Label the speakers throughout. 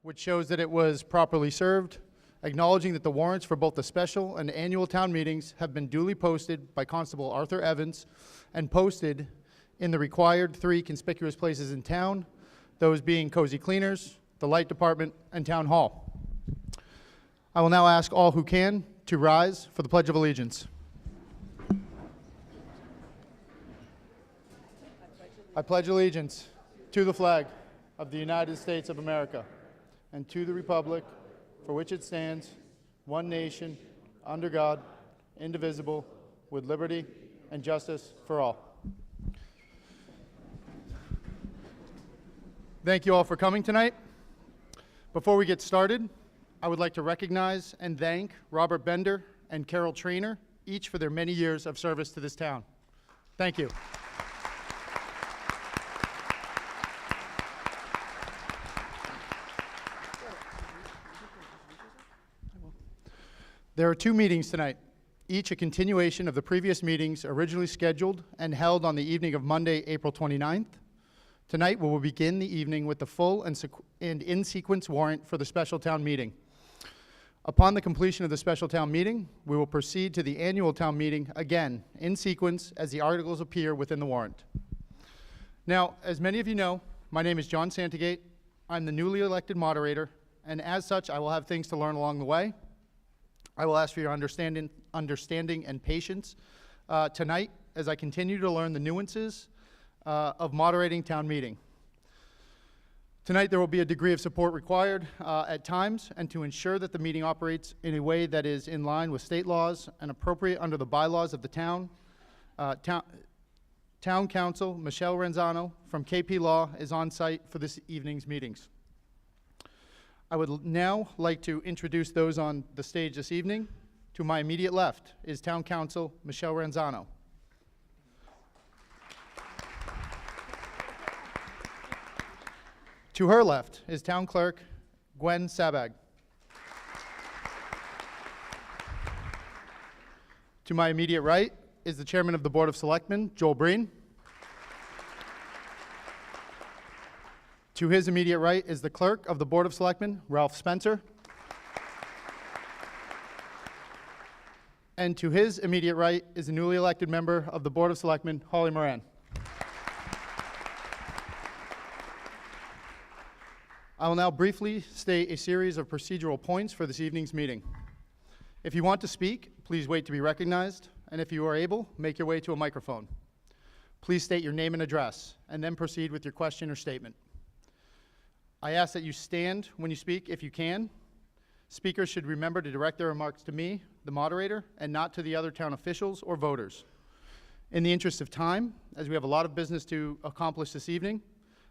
Speaker 1: which shows that it was properly served, acknowledging that the warrants for both the special and annual town meetings have been duly posted by Constable Arthur Evans and posted in the required 3 conspicuous places in town, those being Cozy Cleaners, the Light Department, and Town Hall. I will now ask all who can to rise for the Pledge of Allegiance. I pledge allegiance to the flag of the United States of America and to the republic for which it stands, one nation, under God, indivisible, with liberty and justice for all. Thank you all for coming tonight. Before we get started, I would like to recognize and thank Robert Bender and Carol Trainer, each for their many years of service to this town. Thank you. There are 2 meetings tonight, each a continuation of the previous meetings originally scheduled and held on the evening of Monday, April 29th. Tonight, we will begin the evening with the full and in-sequence warrant for the special town meeting. Upon the completion of the special town meeting, we will proceed to the annual town meeting, again, in sequence as the articles appear within the warrant. Now, as many of you know, my name is John Santagate. I'm the newly elected moderator, and as such, I will have things to learn along the way. I will ask for your understanding and patience tonight as I continue to learn the nuances of moderating town meeting. Tonight there will be a degree of support required at times, and to ensure that the meeting operates in a way that is in line with state laws and appropriate under the bylaws of the town, Town Council Michelle Ranzano from KP Law is on site for this evening's meetings. I would now like to introduce those on the stage this evening. To my immediate left is Town Council Michelle Ranzano. To her left is Town Clerk Gwen Sabag. To my immediate right is the Chairman of the Board of Selectmen, Joel Breen. To his immediate right is the Clerk of the Board of Selectmen, Ralph Spencer. And to his immediate right is the newly elected member of the Board of Selectmen, Holly Moran. I will now briefly state a series of procedural points for this evening's meeting. If you want to speak, please wait to be recognized, and if you are able, make your way to a microphone. Please state your name and address, and then proceed with your question or statement. I ask that you stand when you speak if you can. Speakers should remember to direct their remarks to me, the moderator, and not to the other town officials or voters. In the interest of time, as we have a lot of business to accomplish this evening,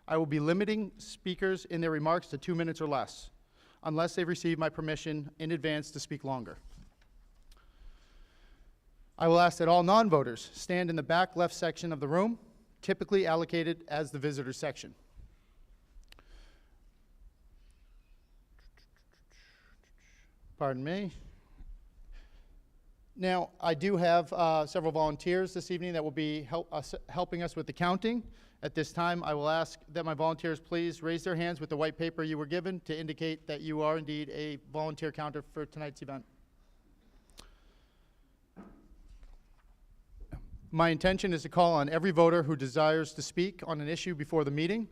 Speaker 1: I will be limiting speakers in their remarks to 2 minutes or less, unless they've received my permission in advance to speak longer. I will ask that all non-voters stand in the back left section of the room, typically allocated as the visitor section. Pardon me. Now, I do have several volunteers this evening that will be helping us with the counting. At this time, I will ask that my volunteers please raise their hands with the white paper you were given to indicate that you are indeed a volunteer counter for tonight's event. My intention is to call on every voter who desires to speak on an issue before the meeting,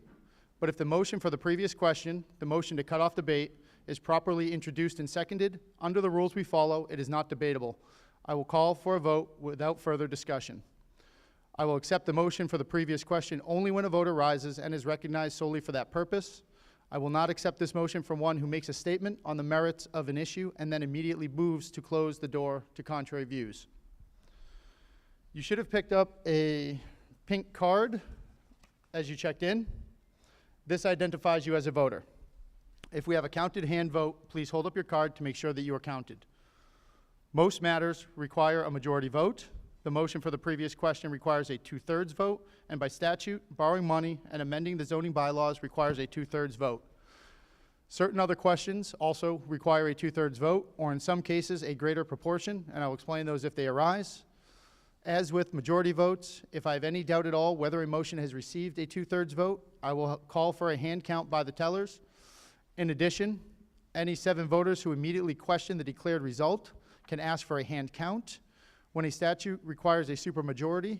Speaker 1: but if the motion for the previous question, the motion to cut off debate, is properly introduced and seconded, under the rules we follow, it is not debatable. I will call for a vote without further discussion. I will accept the motion for the previous question only when a voter rises and is recognized solely for that purpose. I will not accept this motion from one who makes a statement on the merits of an issue and then immediately moves to close the door to contrary views. You should have picked up a pink card as you checked in. This identifies you as a voter. If we have a counted hand vote, please hold up your card to make sure that you are counted. Most matters require a majority vote. The motion for the previous question requires a 2/3 vote, and by statute, borrowing money and amending the zoning bylaws requires a 2/3 vote. Certain other questions also require a 2/3 vote, or in some cases, a greater proportion, and I'll explain those if they arise. As with majority votes, if I have any doubt at all whether a motion has received a 2/3 vote, I will call for a hand count by the tellers. In addition, any 7 voters who immediately question the declared result can ask for a hand count. When a statute requires a supermajority,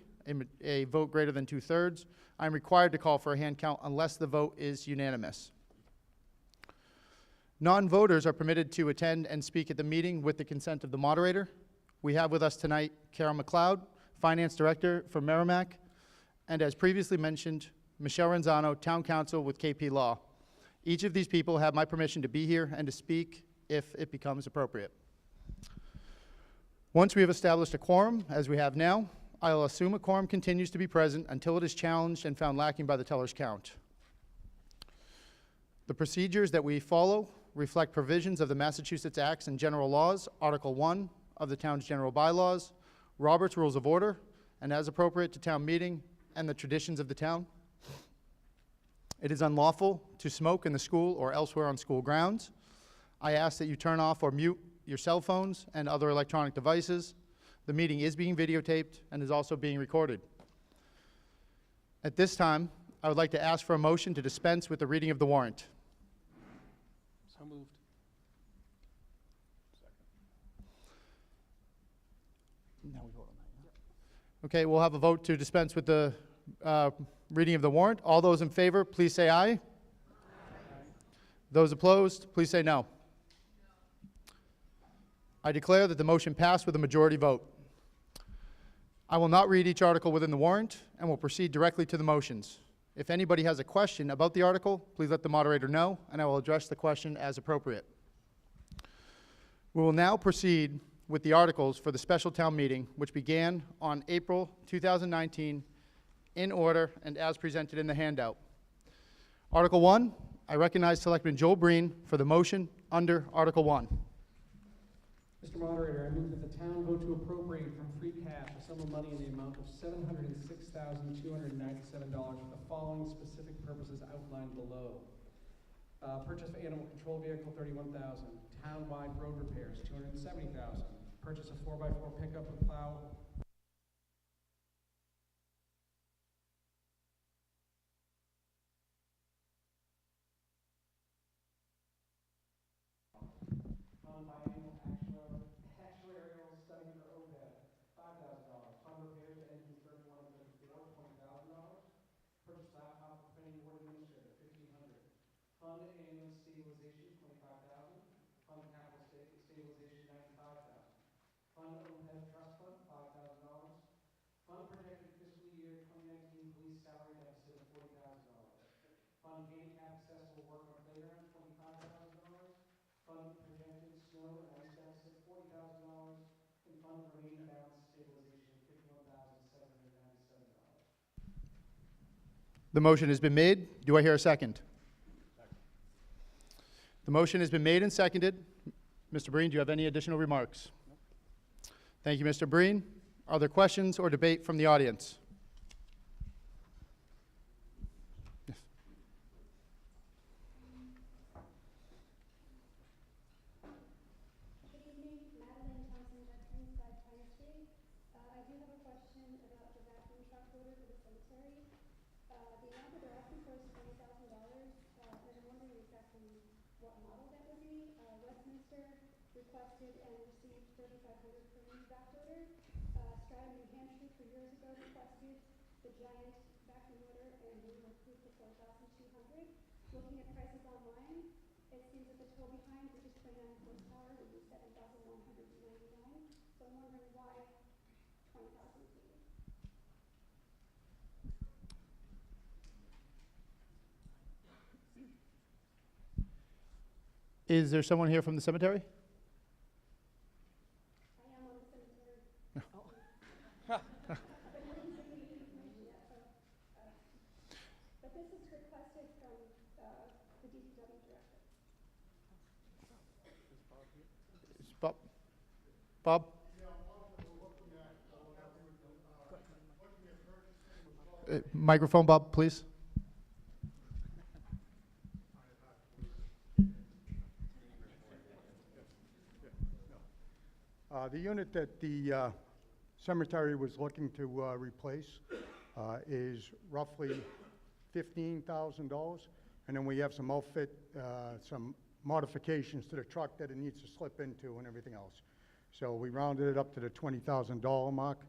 Speaker 1: a vote greater than 2/3, I'm required to call for a hand count unless the vote is unanimous. Non-voters are permitted to attend and speak at the meeting with the consent of the moderator. We have with us tonight Carol McLeod, Finance Director for Merrimac, and as previously mentioned, Michelle Renzano, Town Council with KP Law. Each of these people have my permission to be here and to speak if it becomes appropriate. Once we have established a quorum, as we have now, I'll assume a quorum continues to be present until it is challenged and found lacking by the teller's count. The procedures that we follow reflect provisions of the Massachusetts Acts and General Laws, Article 1 of the town's general bylaws, Robert's Rules of Order, and as appropriate to town meeting and the traditions of the town. It is unlawful to smoke in the school or elsewhere on school grounds. I ask that you turn off or mute your cell phones and other electronic devices. The meeting is being videotaped and is also being recorded. At this time, I would like to ask for a motion to dispense with the reading of the warrant.
Speaker 2: So moved.
Speaker 1: Now we vote on that. Yeah. Okay, we'll have a vote to dispense with the reading of the warrant. All those in favor, please say aye. Aye. Those opposed, please say no. I declare that the motion passed with a majority vote. I will not read each article within the warrant and will proceed directly to the motions. If anybody has a question about the article, please let the moderator know, and I will address the question as appropriate. We will now proceed with the articles for the special town meeting, which began on April 2019, in order and as presented in the handout. Article 1, I recognize Selectman Joel Breen for the motion under Article 1.
Speaker 2: Mr. Moderator, I move that the town vote to appropriate from free cash a sum of money in the amount of $706,297 for the following specific purposes outlined below. Purchase of animal control vehicle, $31,000. Town-wide road repairs, $270,000. Purchase of 4x4 pickup with plow. Biannual actuarial study for OPEB, $5,000. Fund repairs to engines 31 and 34, $20,000. Purchase laptop for planning board administrator, $1,500. Fund annual stabilization, $25,000. Fund capital stabilization, $95,000. Fund OPEB trust fund, $5,000. Fund projected fiscal year 2019 police salary deficit of $40,000. Fund handicap accessible work on playground, $25,000. Fund projected snow and ice deficit, $40,000. And fund remaining balance stabilization, $51,797.
Speaker 1: The motion has been made. Do I hear a second? Second. The motion has been made and seconded. Mr. Breen, do you have any additional remarks? No. Thank you, Mr. Breen. Are there questions or debate from the audience? Yes.
Speaker 3: Good evening, Madeline Thompson Jackson, 5 Pine Street. I do have a question about the vacuum truck order for the cemetery. The amount that they're asking for is $20,000, and I'm wondering exactly what model that would be. Westminster requested and received 3,500 for used back order. Stratton, New Hampshire, 2 years ago requested the giant vacuum loader, and we were approved for 4,200. Looking at prices online, it seems that the tow behind, which is 29 horsepower, would be $7,199. So I'm wondering why 20,000 feet.
Speaker 1: Is there someone here from the cemetery?
Speaker 3: I am on the cemetery. But this is requested from the DPW director.
Speaker 1: Bob? Bob? Microphone, Bob, please.
Speaker 4: The unit that the cemetery was looking to replace is roughly $15,000, And then we have some some modifications to the truck that it needs to slip into and everything else. So we rounded it up to the $20,000 mark.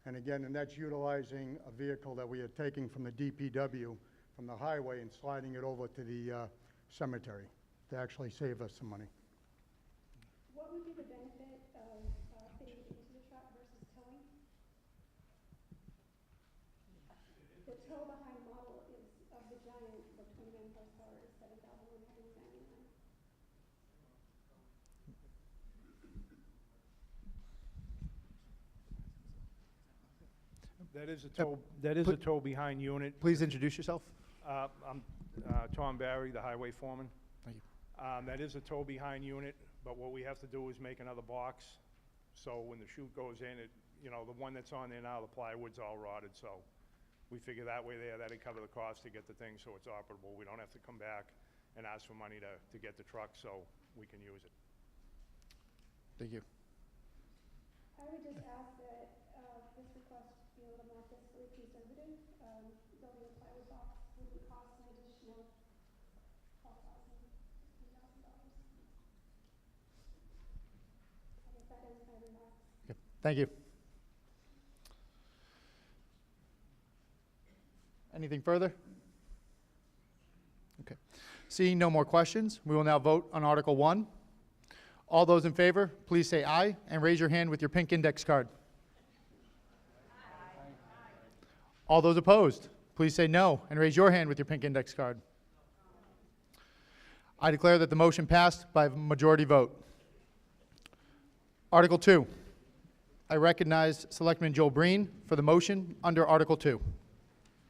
Speaker 4: And again, and that's utilizing a vehicle that we are taking from the DPW, from the highway, and sliding it over to the cemetery to actually save us some money.
Speaker 3: What would be the benefit of fitting it into the truck versus towing? The tow behind model is of the Giant, the 29 horsepower, is $7,199.
Speaker 5: That is a tow behind unit.
Speaker 1: Please introduce yourself.
Speaker 5: I'm Tom Barry, the highway foreman.
Speaker 1: Thank you.
Speaker 5: That is a tow behind unit, but what we have to do is make another box. So when the chute goes in, the one that's on there now, the plywood's all rotted, so we figure that way that'd cover the cost to get the thing so it's operable. We don't have to come back and ask for money to get the truck so we can use it.
Speaker 1: Thank you.
Speaker 3: I would just ask that this request be a little more fiscally conservative. Building a plywood box would cost an additional $12,000, $15,000. I guess that ends my remarks.
Speaker 1: Okay. Thank you. Anything further? Okay. Seeing no more questions, we will now vote on Article 1. All those in favor, please say aye and raise your hand with your pink index card. Aye. All those opposed, please say no and raise your hand with your pink index card. I declare that the motion passed by a majority vote. Article 2. I recognize Selectman Joel Breen for the motion under Article 2.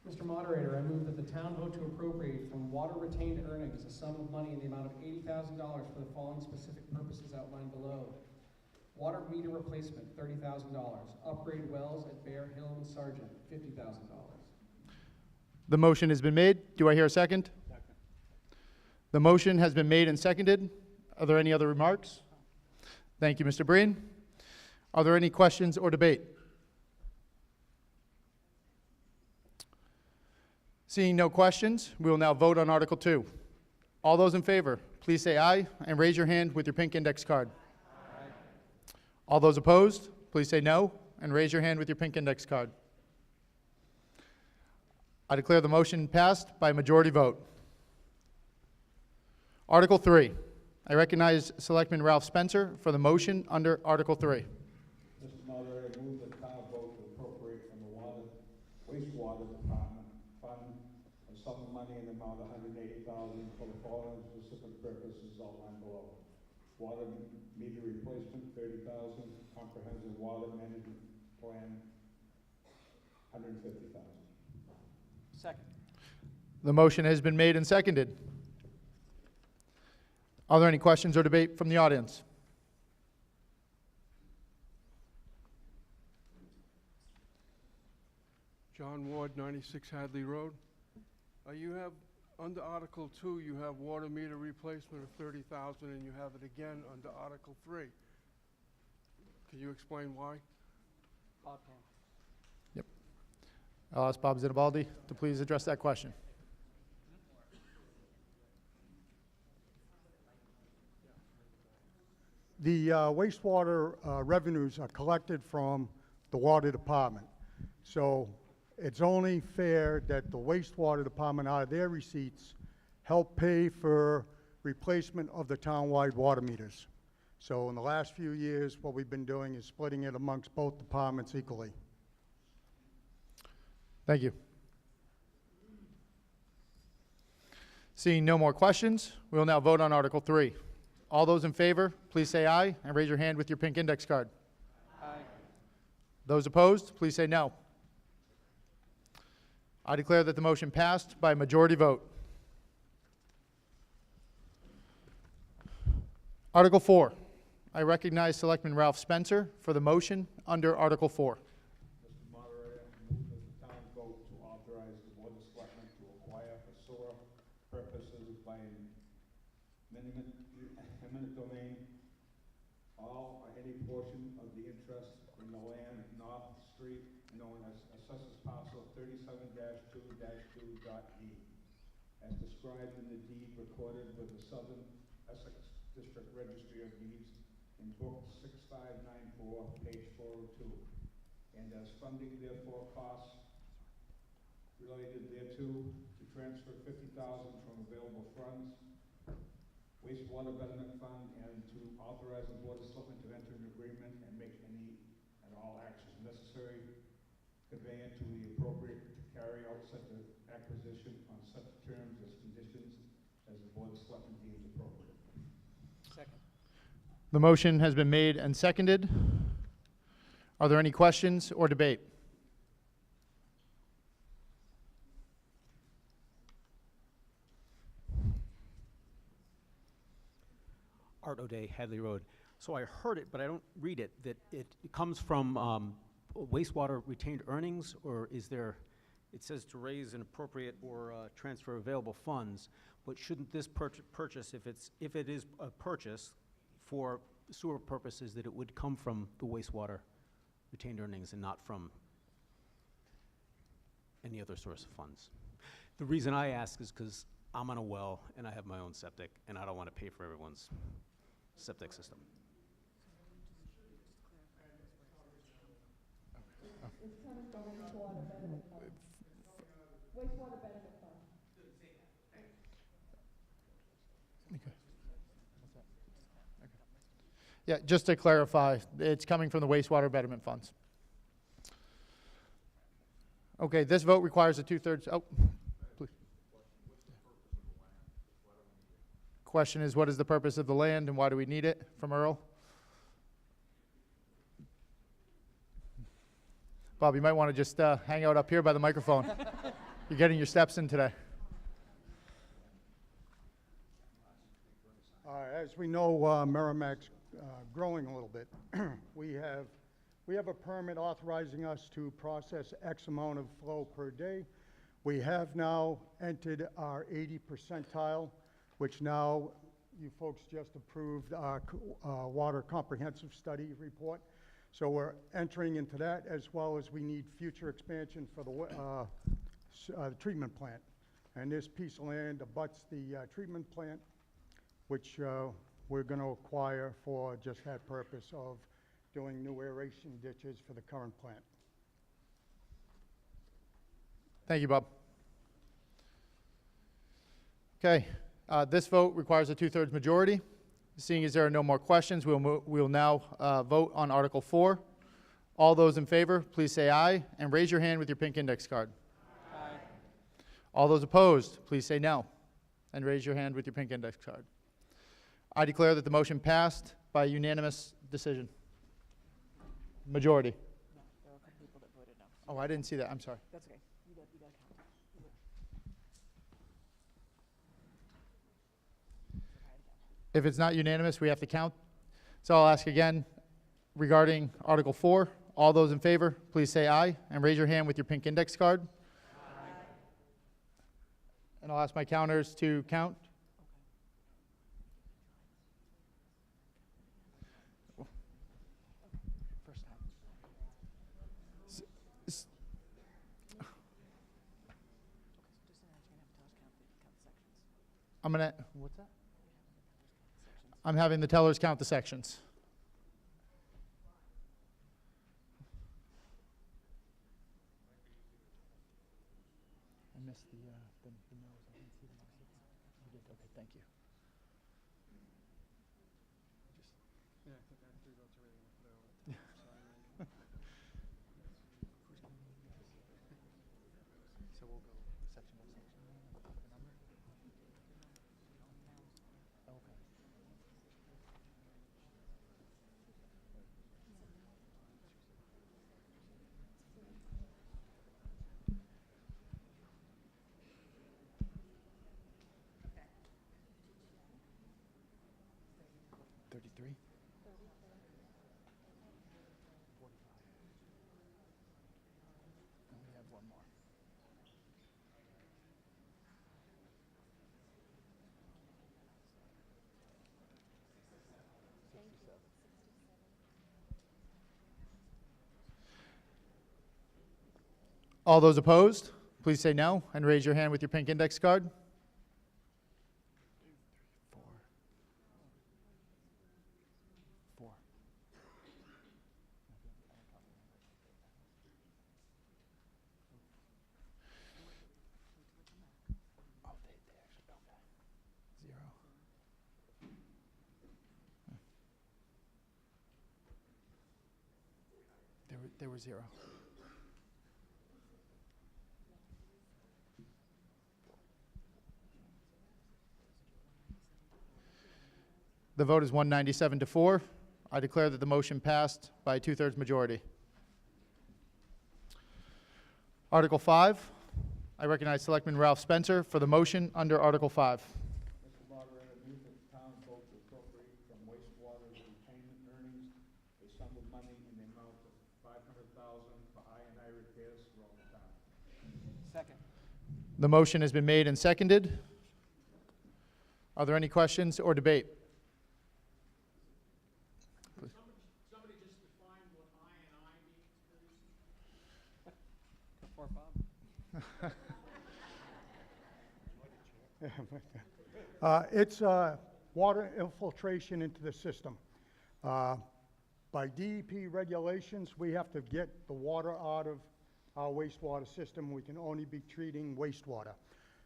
Speaker 2: Mr. Moderator, I move that the town vote to appropriate from water retained earnings a sum of money in the amount of $80,000 for the following specific purposes outlined below. Water meter replacement, $30,000. Upgrade wells at Bear Hill and Sargent, $50,000.
Speaker 1: The motion has been made. Do I hear a second? Second. The motion has been made and seconded. Are there any other remarks? Thank you, Mr. Breen. Are there any questions or debate? Seeing no questions, we will now vote on Article 2. All those in favor, please say aye and raise your hand with your pink index card. Aye. All those opposed, please say no and raise your hand with your pink index card. I declare the motion passed by a majority vote. Article 3. I recognize Selectman Ralph Spencer for the motion under Article 3.
Speaker 6: Mr. Moderator, I move that town vote to appropriate from the wastewater department fund a sum of money in the amount of $180,000 for the following specific purposes outlined below. Water meter replacement, $30,000. Comprehensive water management plan, $150,000.
Speaker 2: Second.
Speaker 1: The motion has been made and seconded. Are there any questions or debate from the audience?
Speaker 7: John Ward, 96 Hadley Road. You have, under Article 2, you have water meter replacement of $30,000, and you have it again under Article 3. Can you explain why?
Speaker 1: Yep. I'll ask Bob Zitabaldi to please address that question.
Speaker 4: The wastewater revenues are collected from the water department. So it's only fair that the wastewater department, out of their receipts, help pay for replacement of the townwide water meters. So in the last few years, what we've been doing is splitting it amongst both departments equally.
Speaker 1: Thank you. Seeing no more questions, we will now vote on Article 3. All those in favor, please say aye and raise your hand with your pink index card.
Speaker 2: Aye.
Speaker 1: Those opposed, please say no. I declare that the motion passed by a majority vote. Article 4. I recognize Selectman Ralph Spencer for the motion under Article 4.
Speaker 6: Mr. Moderator, I move that the town vote to authorize the Board of Selectmen to acquire for sewer purposes by eminent domain all or any portion of the interest in the land North Street known as Assessors Parcel 37-2-2.E as described in the deed recorded with the Southern Essex District Registry of Deeds in Book 6594, page 402. And as funding therefore costs related thereto, to transfer $50,000 from available funds, wastewater betterment fund, and to authorize the Board of Selectmen to enter an agreement and make any and all actions necessary conveying to the appropriate to carry out such an acquisition on such terms as conditions as the Board of Selectmen deems appropriate.
Speaker 2: Second.
Speaker 1: The motion has been made and seconded. Are there any questions or debate?
Speaker 8: Art O'Day, Hadley Road. So I heard it, but I don't read it, that it comes from wastewater retained earnings, or is there, it says to raise an appropriate or transfer available funds, but shouldn't this purchase, if it is a purchase for sewer purposes, that it would come from the wastewater retained earnings and not from any other source of funds? The reason I ask is because I'm on a well and I have my own septic, and I don't want to pay for everyone's septic system.
Speaker 9: It's coming from wastewater betterment fund. Wastewater betterment fund.
Speaker 1: Yeah, just to clarify, it's coming from the wastewater betterment funds. Okay, this vote requires a 2/3. Oh, please. Question is, what is the purpose of the land and why do we need it? From Earl. Bob, you might want to just hang out up here by the microphone. You're getting your steps in today.
Speaker 4: As we know, Merrimac's growing a little bit. We have a permit authorizing us to process X amount of flow per day. We have now entered our 80 percentile, which now you folks just approved our water comprehensive study report. So we're entering into that, as well as we need future expansion for the treatment plant. And this piece of land abuts the treatment plant, which we're going to acquire for just that purpose of doing new aeration ditches for the current plant.
Speaker 1: Thank you, Bob. Okay, this vote requires a 2/3 majority. Seeing as there are no more questions, we'll now vote on Article 4. All those in favor, please say aye and raise your hand with your pink index card.
Speaker 2: Aye.
Speaker 1: All those opposed, please say no and raise your hand with your pink index card. I declare that the motion passed by unanimous decision. Majority.
Speaker 10: No, there were a couple people that voted no.
Speaker 1: Oh, I didn't see that. I'm sorry.
Speaker 10: That's okay. You got count.
Speaker 1: If it's not unanimous, we have to count. So I'll ask again regarding Article 4. All those in favor, please say aye and raise your hand with your pink index card. Aye. And I'll ask my counters to count.
Speaker 10: First time.
Speaker 1: S-
Speaker 10: Just a minute, you're gonna have to tell us count the sections.
Speaker 1: I'm gonna, what's that? I'm having the tellers count the sections. I missed the no's. I didn't see them. You did? Okay, thank you.
Speaker 7: Yeah, I think I have 3 votes already.
Speaker 1: So we'll go section by section. The number? Okay. $33? 45. And we have one more. All those opposed, please say no and raise your hand with your pink index card. they were 0. The vote is 197 to 4. I declare that the motion passed by a 2/3 majority. Article 5, I recognize Selectman Ralph Spencer for the motion under Article 5.
Speaker 6: Mr. Moderator, move that the town vote to appropriate from wastewater retained earnings a sum of money in the amount of $500,000 for I&I repairs throughout the town.
Speaker 10: Second.
Speaker 1: The motion has been made and seconded. Are there any questions or debate?
Speaker 2: Somebody just define what I&I means, please.
Speaker 10: Go for it, Bob.
Speaker 4: It's water infiltration into the system. By DEP regulations, we have to get the water out of our wastewater system. We can only be treating wastewater.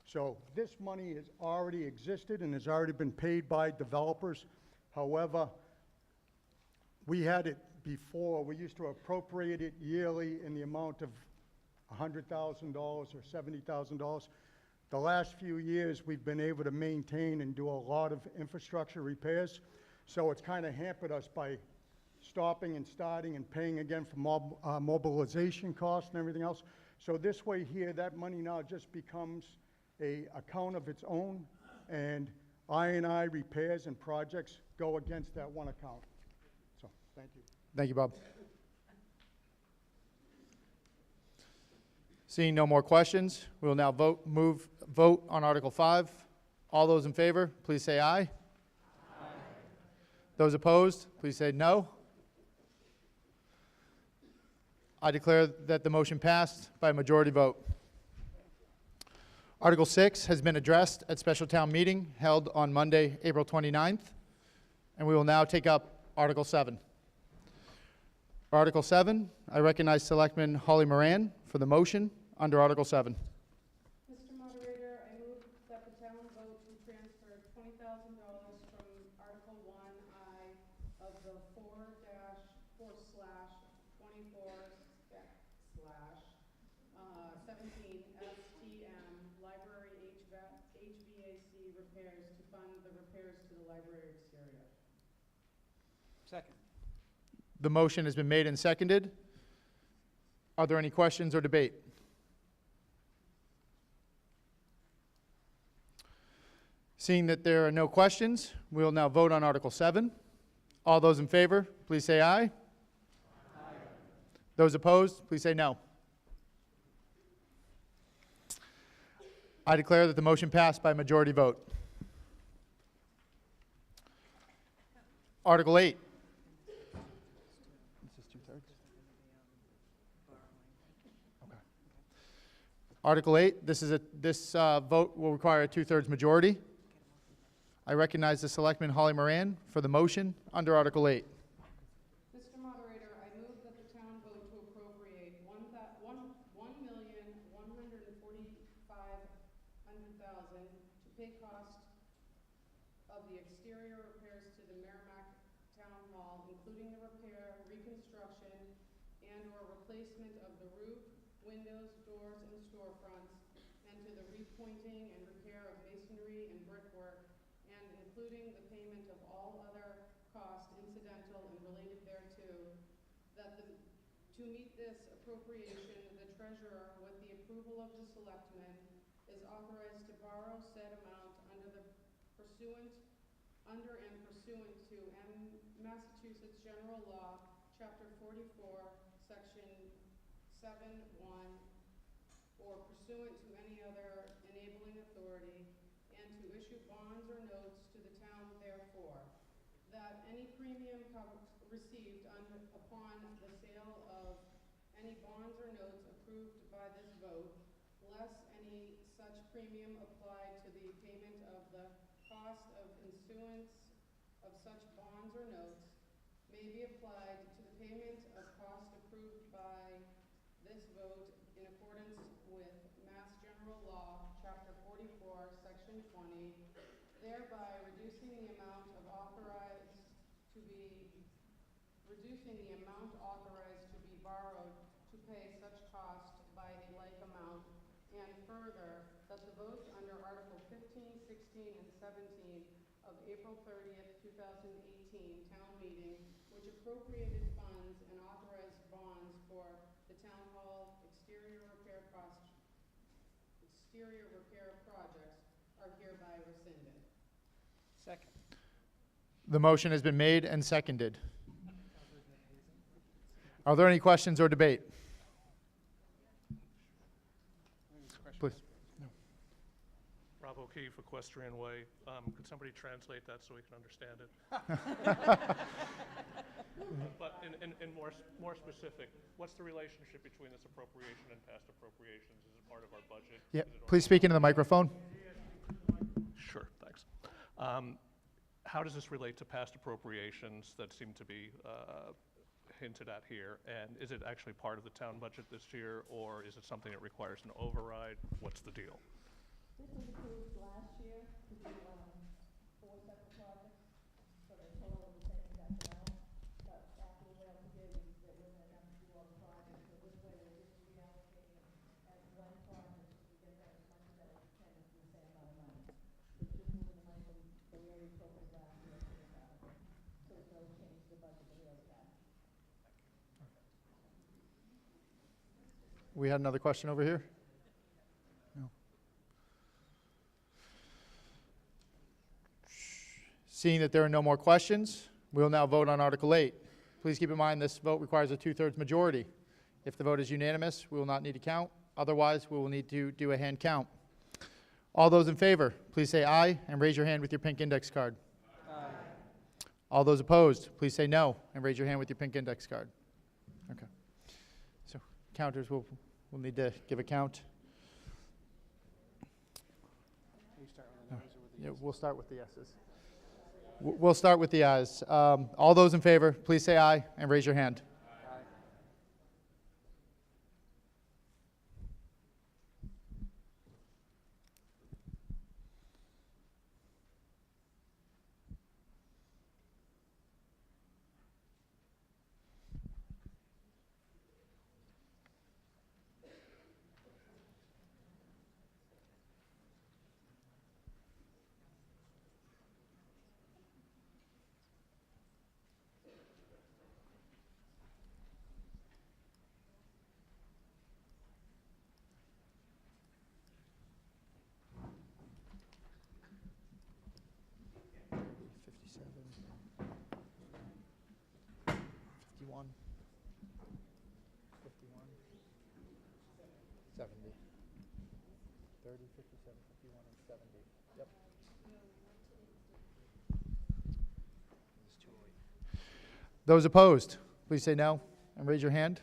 Speaker 4: So this money has already existed and has already been paid by developers. However, we had it before. We used to appropriate it yearly in the amount of $100,000 or $70,000. The last few years, we've been able to maintain and do a lot of infrastructure repairs. So it's kind of hampered us by stopping and starting and paying again for mobilization costs and everything else. So this way here, that money now just becomes a account of its own, and I&I repairs and projects go against that one account. So, thank you.
Speaker 1: Thank you, Bob. Seeing no more questions, we will now vote on Article 5. All those in favor, please say aye. Aye. Those opposed, please say no. I declare that the motion passed by a majority vote. Article 6 has been addressed at special town meeting held on Monday, April 29th, and we will now take up Article 7. Article 7, I recognize Selectman Holly Moran for the motion under Article 7.
Speaker 9: Mr. Moderator, I move that the town vote to transfer $20,000 from Article 1I of the 4-4/24/17 STM Library HVAC repairs to fund the repairs to the library exterior.
Speaker 10: Second.
Speaker 1: The motion has been made and seconded. Are there any questions or debate? Seeing that there are no questions, we will now vote on Article 7. All those in favor, please say aye. Aye. Those opposed, please say no. I declare that the motion passed by majority vote. Article 8. This is 2/3? Okay. Article 8, this vote will require a 2/3 majority. I recognize the Selectman Holly Moran for the motion under Article 8.
Speaker 9: Mr. Moderator, I move that the town vote to appropriate $1,145,000 to pay cost of the exterior repairs to the Merrimac Town Hall, including the repair, reconstruction, and/or replacement of the roof, windows, doors, and storefronts, and to the repointing and repair of masonry and brickwork, and including the payment of all other costs incidental and related thereto, to meet this appropriation, the treasurer, with the approval of the selectmen, is authorized to borrow said amount under and pursuant to Massachusetts General Law, Chapter 44, Section 7(1), or pursuant to any other enabling authority, and to issue bonds or notes to the town therefore, that any premium received upon the sale of any bonds or notes approved by this vote, less any such premium applied to the payment of the cost of issuance of such bonds or notes, may be applied to the payment of cost approved by this vote in accordance with Mass General Law, Chapter 44, Section 20, thereby reducing the amount authorized to be borrowed And further, that the votes under Article 15, 16, and 17 of April 30th, 2018 town meeting, which appropriated funds and authorized bonds for the town hall exterior repair projects are hereby rescinded.
Speaker 10: Second.
Speaker 1: The motion has been made and seconded. Are there any questions or debate? Please.
Speaker 11: Rob O'Keefe, Equestrian Way. Could somebody translate that so we can understand it? But in more specific, what's the relationship between this appropriation and past appropriations? Is it part of our budget?
Speaker 1: Yeah,
Speaker 11: Is it
Speaker 1: please speak into the microphone.
Speaker 11: Sure, thanks. How does this relate to past appropriations that seem to be hinted at here? And is it actually part of the town budget this year, or is it something that requires an override? What's the deal?
Speaker 12: This was approved last year to do, 4 separate projects, so they total the same exact amount. But after we went out to bid, there wasn't enough to do all the projects, so this way they're just reallocating as one project, so we get that as much as that we can for the same amount of money. It's just moving the money from the way we appropriated last year to this article. So there's no change to the budget that we already had.
Speaker 1: We had another question over here. No. Seeing that there are no more questions, we will now vote on Article 8. Please keep in mind this vote requires a 2/3 majority. If the vote is unanimous, we will not need to count. Otherwise, we will need to do a hand count. All those in favor, please say aye and raise your hand with your pink index card.
Speaker 10: Aye.
Speaker 1: All those opposed, please say no and raise your hand with your pink index card. Okay. So counters will need to give a count.
Speaker 10: You start with the no's or with the
Speaker 1: Yeah,
Speaker 10: yeses?
Speaker 1: we'll start with the yeses. We'll start with the ayes. All those in favor, please say aye and raise your hand.
Speaker 10: Aye.
Speaker 1: Yep. Those opposed, please say no and raise your hand.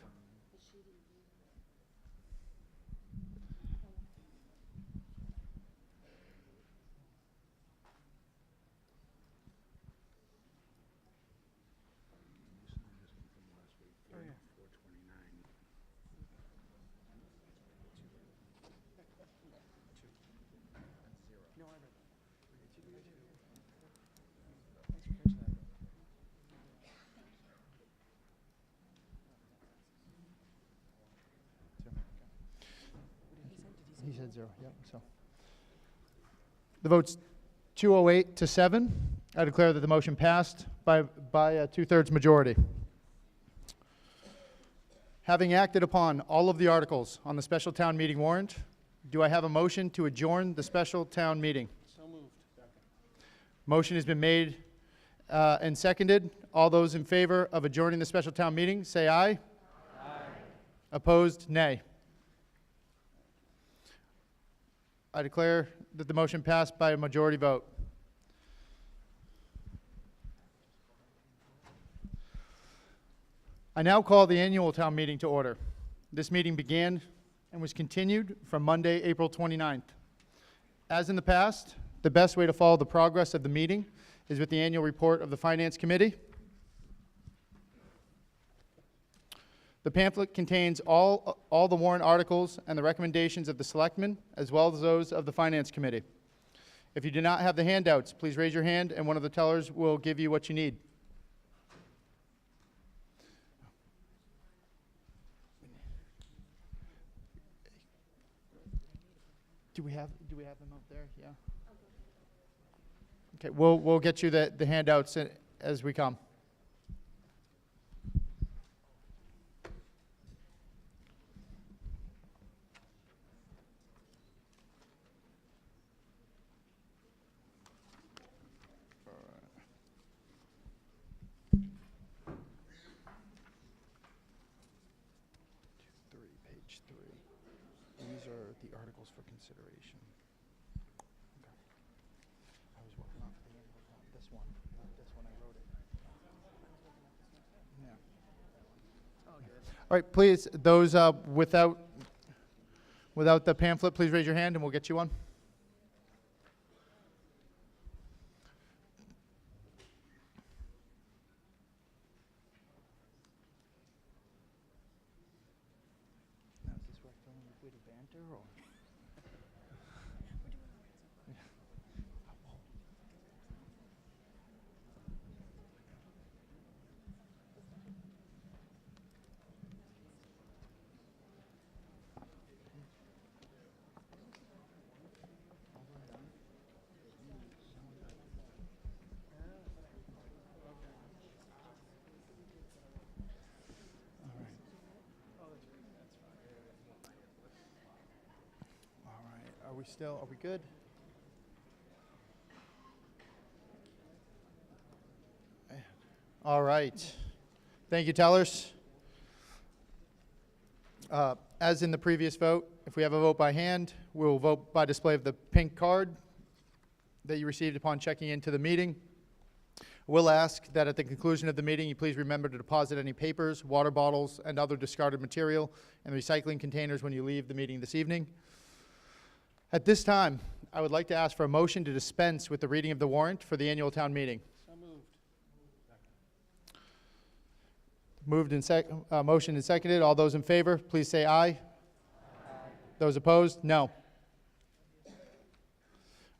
Speaker 10: Oh, yeah. No, I read that. Thanks for catching that.
Speaker 1: He said 0, yep, so. The vote's 208 to 7. I declare that the motion passed by a 2/3 majority. Having acted upon all of the articles on the special town meeting warrant, do I have a motion to adjourn the special town meeting?
Speaker 10: So moved.
Speaker 1: Motion has been made and seconded. All those in favor of adjourning the special town meeting, say aye.
Speaker 10: Aye.
Speaker 1: Opposed, nay. I declare that the motion passed by a majority vote. I now call the annual town meeting to order. This meeting began and was continued from Monday, April 29th. As in the past, the best way to follow the progress of the meeting is with the annual report of the Finance Committee. The pamphlet contains all the warrant articles and the recommendations of the Selectmen, as well as those of the Finance Committee. If you do not have the handouts, please raise your hand and one of the tellers will give you what you need. Do we have them out there? Yeah. Okay, we'll get you the handouts as we come. Page 3. These are the articles for consideration. Okay. I was working off this one, not this one. I wrote it. Yeah. All right, please, those without the pamphlet, please raise your hand and we'll get you one. Now, is this where I fill in with witty banter or? All right, are we good? All right. Thank you, tellers. As in the previous vote, if we have a vote by hand, we'll vote by display of the pink card that you received upon checking into the meeting. We'll ask that at the conclusion of the meeting, you please remember to deposit any papers, water bottles, and other discarded material in recycling containers when you leave the meeting this evening. At this time, I would like to ask for a motion to dispense with the reading of the warrant for the annual town meeting.
Speaker 10: So moved.
Speaker 1: Motion and seconded. All those in favor, please say aye. Aye. Those opposed, no.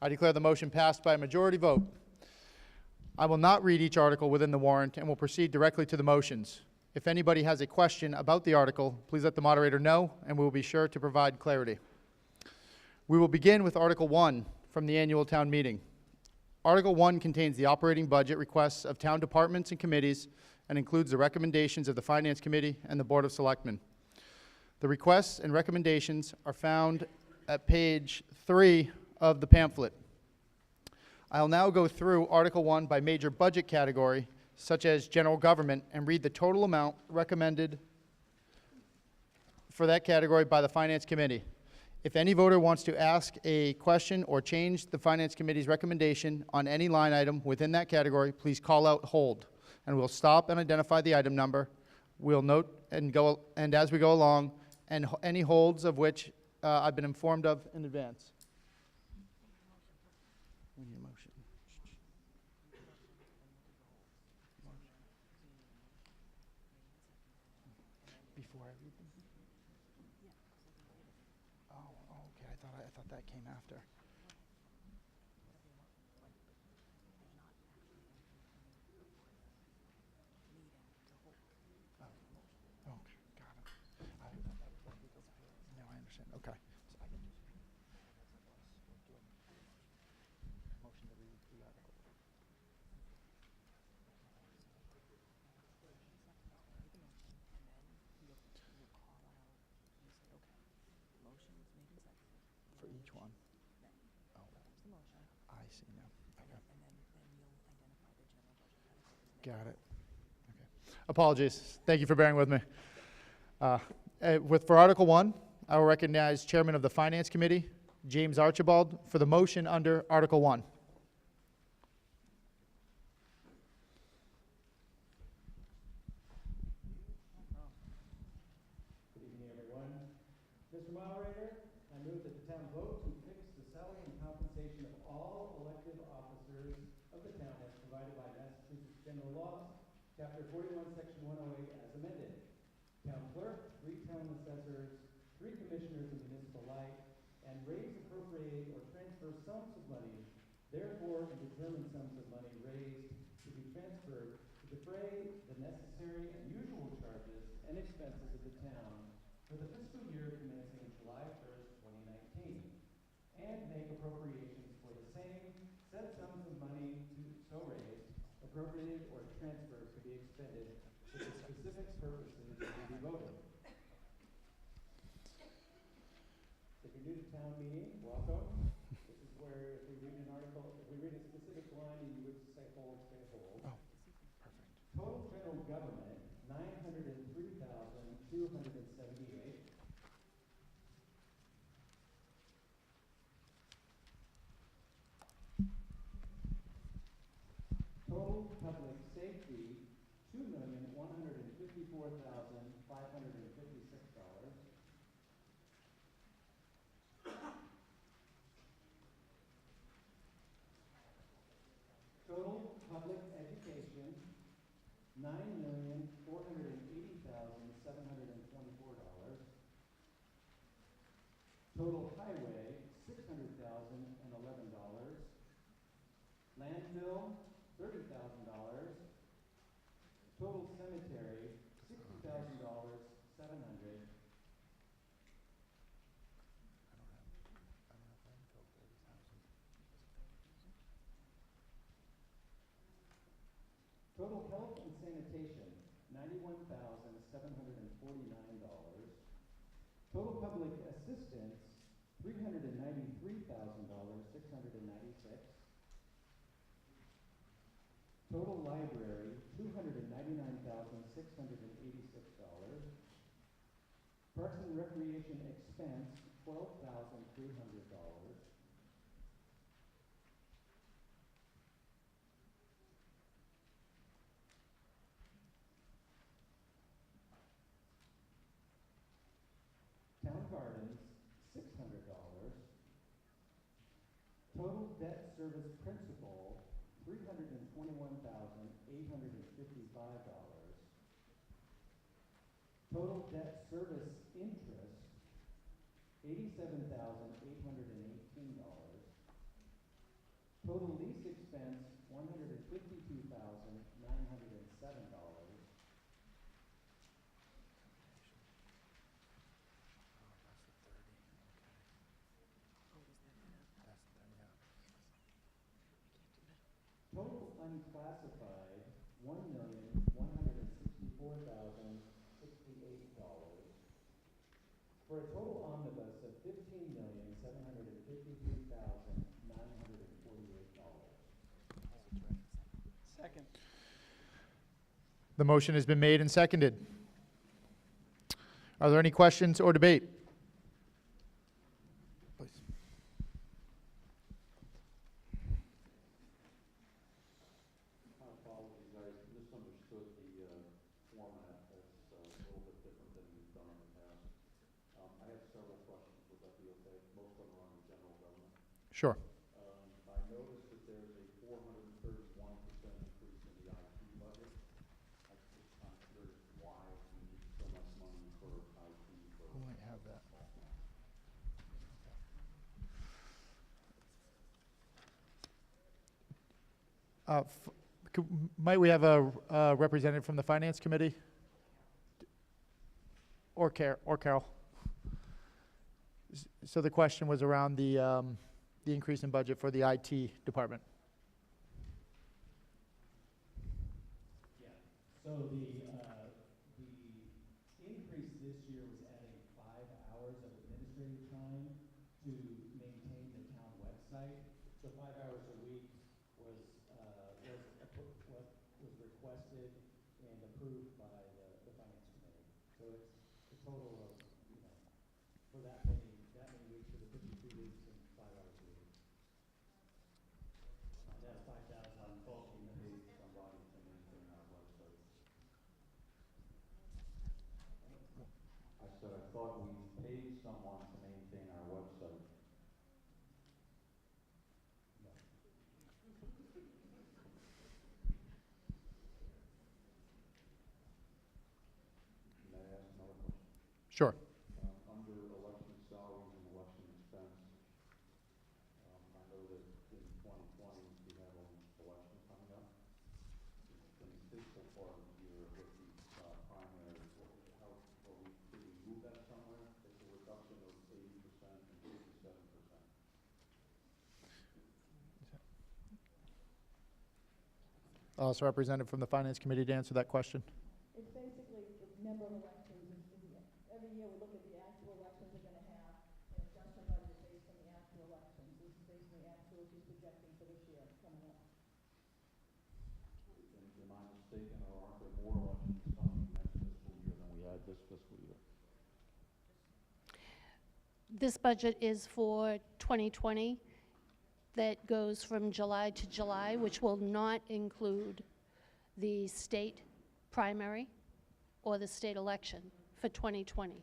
Speaker 1: I declare the motion passed by a majority vote. I will not read each article within the warrant and will proceed directly to the motions. If anybody has a question about the article, please let the moderator know, and we will be sure to provide clarity. We will begin with Article 1 from the annual town meeting. Article 1 contains the operating budget requests of town departments and committees and includes the recommendations of the Finance Committee and the Board of Selectmen. The requests and recommendations are found at page 3 of the pamphlet. I'll now go through Article 1 by major budget category, such as general government, and read the total amount recommended for that category by the Finance Committee. If any voter wants to ask a question or change the Finance Committee's recommendation on any line item within that category, please call out hold, and we'll stop and identify the item number. We'll note and as we go along, and any holds of which I've been informed of in advance. We need a motion. Before I read them? Oh, okay. I thought that came after. Oh, okay, got it. Now I understand. Okay. So I can just do a motion to read the article. For each one? Oh, I see now. Okay. Got it. Okay. Apologies. Thank you for bearing with me. For Article 1, I will recognize Chairman of the Finance Committee, James Archibald, for the motion under Article 1.
Speaker 2: Good evening, everyone. Mr. Moderator, I move that the town vote to fix the salary and compensation of all elected officers of the town as provided by Massachusetts General Laws, Chapter 41, Section 108, as amended. Town clerk, 3 town assessors, 3 commissioners of municipal light, and raise, appropriate, or transfer sums of money, therefore, and determine sums of money raised to be transferred to defray the necessary and usual charges and expenses of the town for the fiscal year commencing July 1st, 2019. appropriated or transferred to be expended for the specific purposes to be voted. If you're new to town meeting, welcome. This is where if we read an article, if we read a specific line and you would say hold, say hold.
Speaker 1: Oh, perfect.
Speaker 2: Total general government, 903,278. Total public safety, $2,154,556. Total public education, $9,480,724. Total highway, $600,011. Landfill, $30,000. Total cemetery, $60,000, 700. Total health and sanitation, $91,749. Total public assistance, $393,696. Total library, $299,686. Parks and Recreation expense, $12,300. Town Gardens, $600. Total debt service principal, $321,855. Total debt service interest, $87,818. Total lease expense, $152,907. Total unclassified, $1,164,068, for a total omnibus of $15,753,948.
Speaker 10: Second.
Speaker 1: The motion has been made and seconded. Are there any questions or debate? Please.
Speaker 6: My apologies, I misunderstood the format. That's a little bit different than we've done in the past. I have several questions. Would that be okay? Most of them are on the general government.
Speaker 1: Sure.
Speaker 6: I noticed that there's a 431% increase in the IT budget. I'm curious why we need so much money for IT for.
Speaker 1: Who might have that? Might we have a representative from the Finance Committee? Or Carol? So the question was around the increase in budget for the IT department.
Speaker 2: Yeah, so the increase this year was adding 5 hours of administrative time to maintain the town website. So 5 hours a week was requested and approved by the Finance Committee. So it's a total of, for that many weeks, for the 52 weeks and 5 hours a week.
Speaker 6: That's 5,000. I'm talking to somebody to maintain our website. I said I thought we paid someone to maintain our website.
Speaker 2: No.
Speaker 6: May I ask another question?
Speaker 1: Sure.
Speaker 6: Under election salaries and election expense, I know that in 2020 we have an election coming up. In the fiscal part of the year with the primary, could we move that somewhere? It's a reduction of 80% and 57%.
Speaker 1: I'll ask a representative from the Finance Committee to answer that question.
Speaker 12: It's basically the member elections. Every year we look at the actual elections we're gonna have and adjust the budget based on the actual elections. This is based on the actual she's projecting for this year coming up.
Speaker 6: Am I mistaken, or aren't there more elections coming next fiscal year than we had this fiscal year?
Speaker 3: This budget is for 2020 that goes from July to July, which will not include the state primary or the state election for 2020.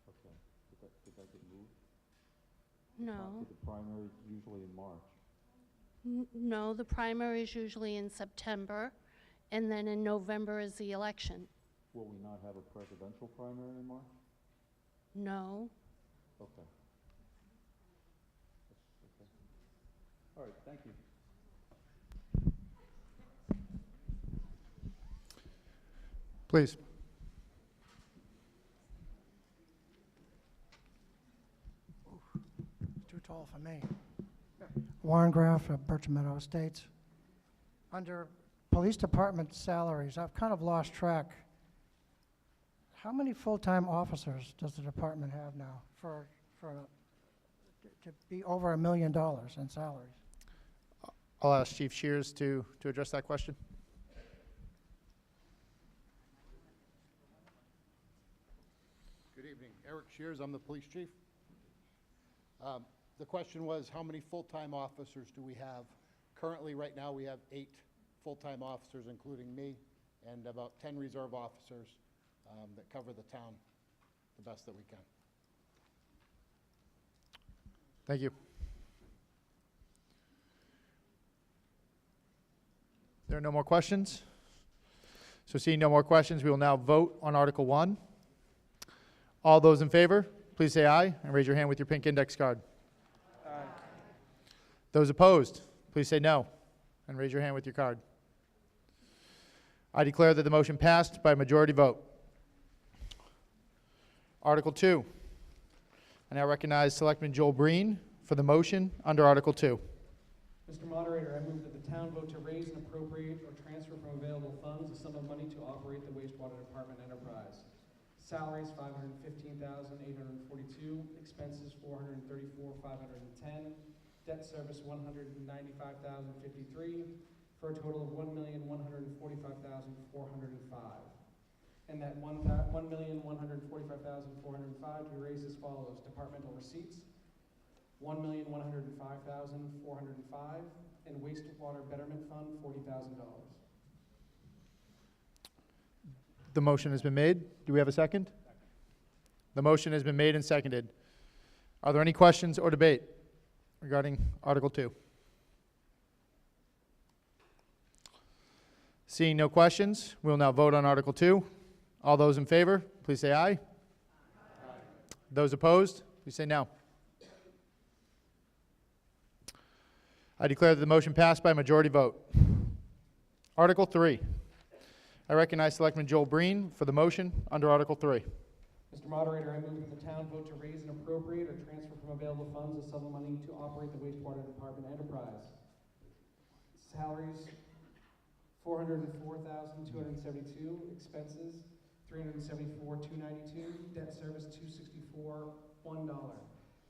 Speaker 6: Okay, did that get moved?
Speaker 3: No.
Speaker 6: The primary is usually in March.
Speaker 3: No, the primary is usually in September, and then in November is the election.
Speaker 6: Will we not have a presidential primary in March?
Speaker 3: No.
Speaker 6: Okay. Okay. All right, thank you.
Speaker 1: Please.
Speaker 2: Too tall for me. Warren Graff of Birch Meadow Estates. Under police department salaries, I've kind of lost track. How many full-time officers does the department have now to be over $1 million in salaries?
Speaker 1: I'll ask Chief Shears to address that question.
Speaker 13: Good evening. Eric Shears, I'm the police chief. The question was, how many full-time officers do we have? Currently, right now, we have 8 full-time officers, including me, and about 10 reserve officers that cover the town the best that we can.
Speaker 1: Thank you. There are no more questions. So seeing no more questions, we will now vote on Article 1. All those in favor, please say aye and raise your hand with your pink index card.
Speaker 10: Aye.
Speaker 1: Those opposed, please say no and raise your hand with your card. I declare that the motion passed by a majority vote. Article 2. I now recognize Selectman Joel Breen for the motion under Article 2.
Speaker 2: Mr. Moderator, I move that the town vote to raise and appropriate or transfer from available funds a sum of money to operate the wastewater department enterprise. Salaries $515,842, expenses $434,510, debt service $195,053, for a total of $1,145,405. And that $1,145,405 to be raised as follows: departmental receipts $1,105,405, and wastewater betterment fund $40,000.
Speaker 1: The motion has been made. Do we have a second? The motion has been made and seconded. Are there any questions or debate regarding Article 2? Seeing no questions, we'll now vote on Article 2. All those in favor, please say aye. Aye. Those opposed, please say no. I declare that the motion passed by a majority vote. Article 3. I recognize Selectman Joel Breen for the motion under Article 3.
Speaker 2: Mr. Moderator, I move that the town vote to raise and appropriate or transfer from available funds a sum of money to operate the wastewater department enterprise. Salaries $404,272, expenses $374,292, debt service $264,1,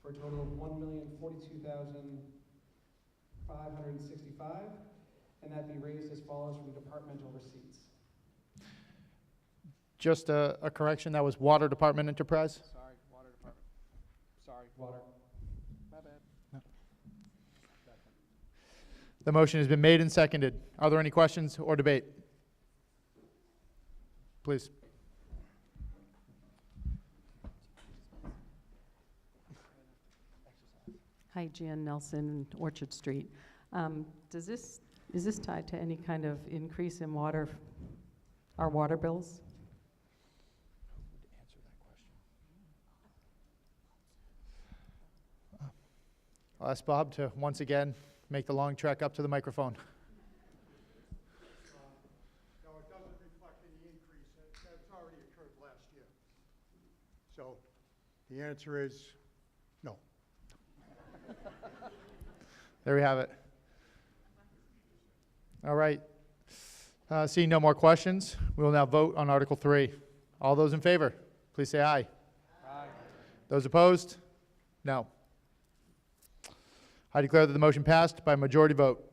Speaker 2: for a total of $1,042,565, and that be raised as follows from departmental receipts.
Speaker 1: Just a correction, that was Water Department Enterprise?
Speaker 10: Sorry, water department. Sorry,
Speaker 2: Water.
Speaker 10: my bad.
Speaker 1: The motion has been made and seconded. Are there any questions or debate? Please.
Speaker 14: Hi, Jan Nelson, Orchard Street. Is this tied to any kind of increase in our water bills?
Speaker 1: I'll ask Bob to once again make the long trek up to the microphone.
Speaker 4: No, it doesn't reflect any increase. That's already occurred last year. So the answer is no.
Speaker 1: There we have it. All right. Seeing no more questions, we will now vote on Article 3. All those in favor, please say aye.
Speaker 10: Aye.
Speaker 1: Those opposed? No. I declare that the motion passed by a majority vote.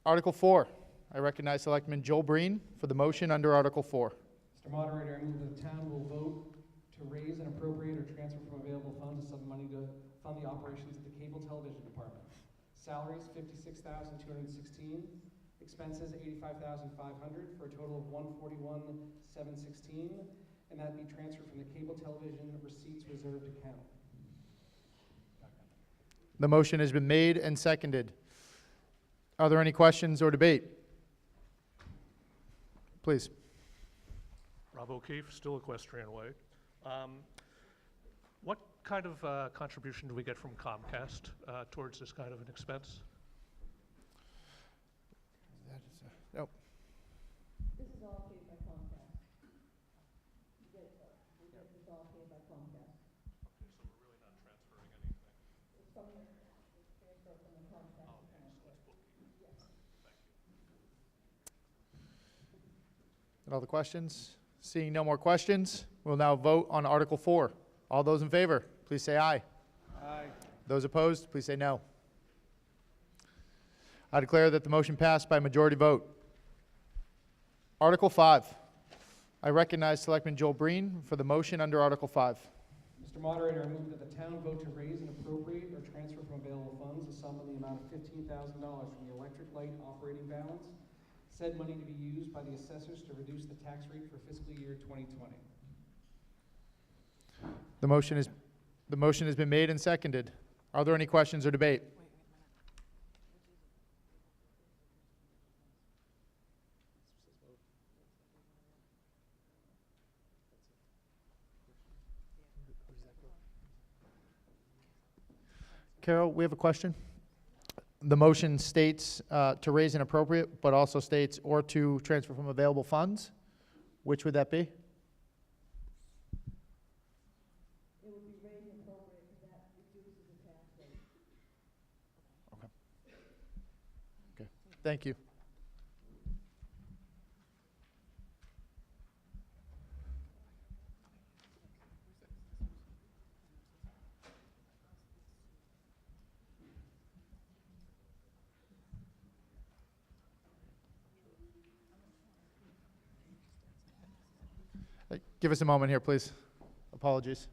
Speaker 1: Article 4. I recognize Selectman Joel Breen for the motion under Article 4.
Speaker 2: Mr. Moderator, I move that the town will vote to raise and appropriate or transfer from available funds a sum of money to fund the operations of the cable television department. Salaries, $56,216. Expenses, $85,500, for a total of $141,716, and that be transferred from the cable television receipts reserved account.
Speaker 1: The motion has been made and seconded. Are there any questions or debate? Please.
Speaker 11: Rob O'Keefe, still Equestrian Way. What kind of contribution do we get from Comcast towards this kind of an expense?
Speaker 1: Nope.
Speaker 12: This is all paid by Comcast. You get it, it's all paid by Comcast.
Speaker 11: Okay, so we're really not transferring anything.
Speaker 12: It's from the, it's transferred from the Comcast account.
Speaker 11: So it's bookkeeping.
Speaker 12: Yes.
Speaker 11: Thank you.
Speaker 1: And all the questions? Seeing no more questions, we'll now vote on Article 4. All those in favor, please say aye.
Speaker 10: Aye.
Speaker 1: Those opposed, please say no. I declare that the motion passed by majority vote. Article 5. I recognize Selectman Joel Breen for the motion under Article 5.
Speaker 2: Mr. Moderator, I move that the town vote to raise and appropriate or transfer from available funds a sum in the amount of $15,000 from the electric light operating balance, said money to be used by the assessors to reduce the tax rate for fiscal year 2020.
Speaker 1: The motion has been made and seconded. Are there any questions or debate? Carol, we have a question. The motion states to raise and appropriate, but also states or to transfer from available funds. Which would that be?
Speaker 12: It would be raised and appropriate because that reduces the tax rate.
Speaker 1: Okay. Thank you. Give us a moment here, please. Apologies.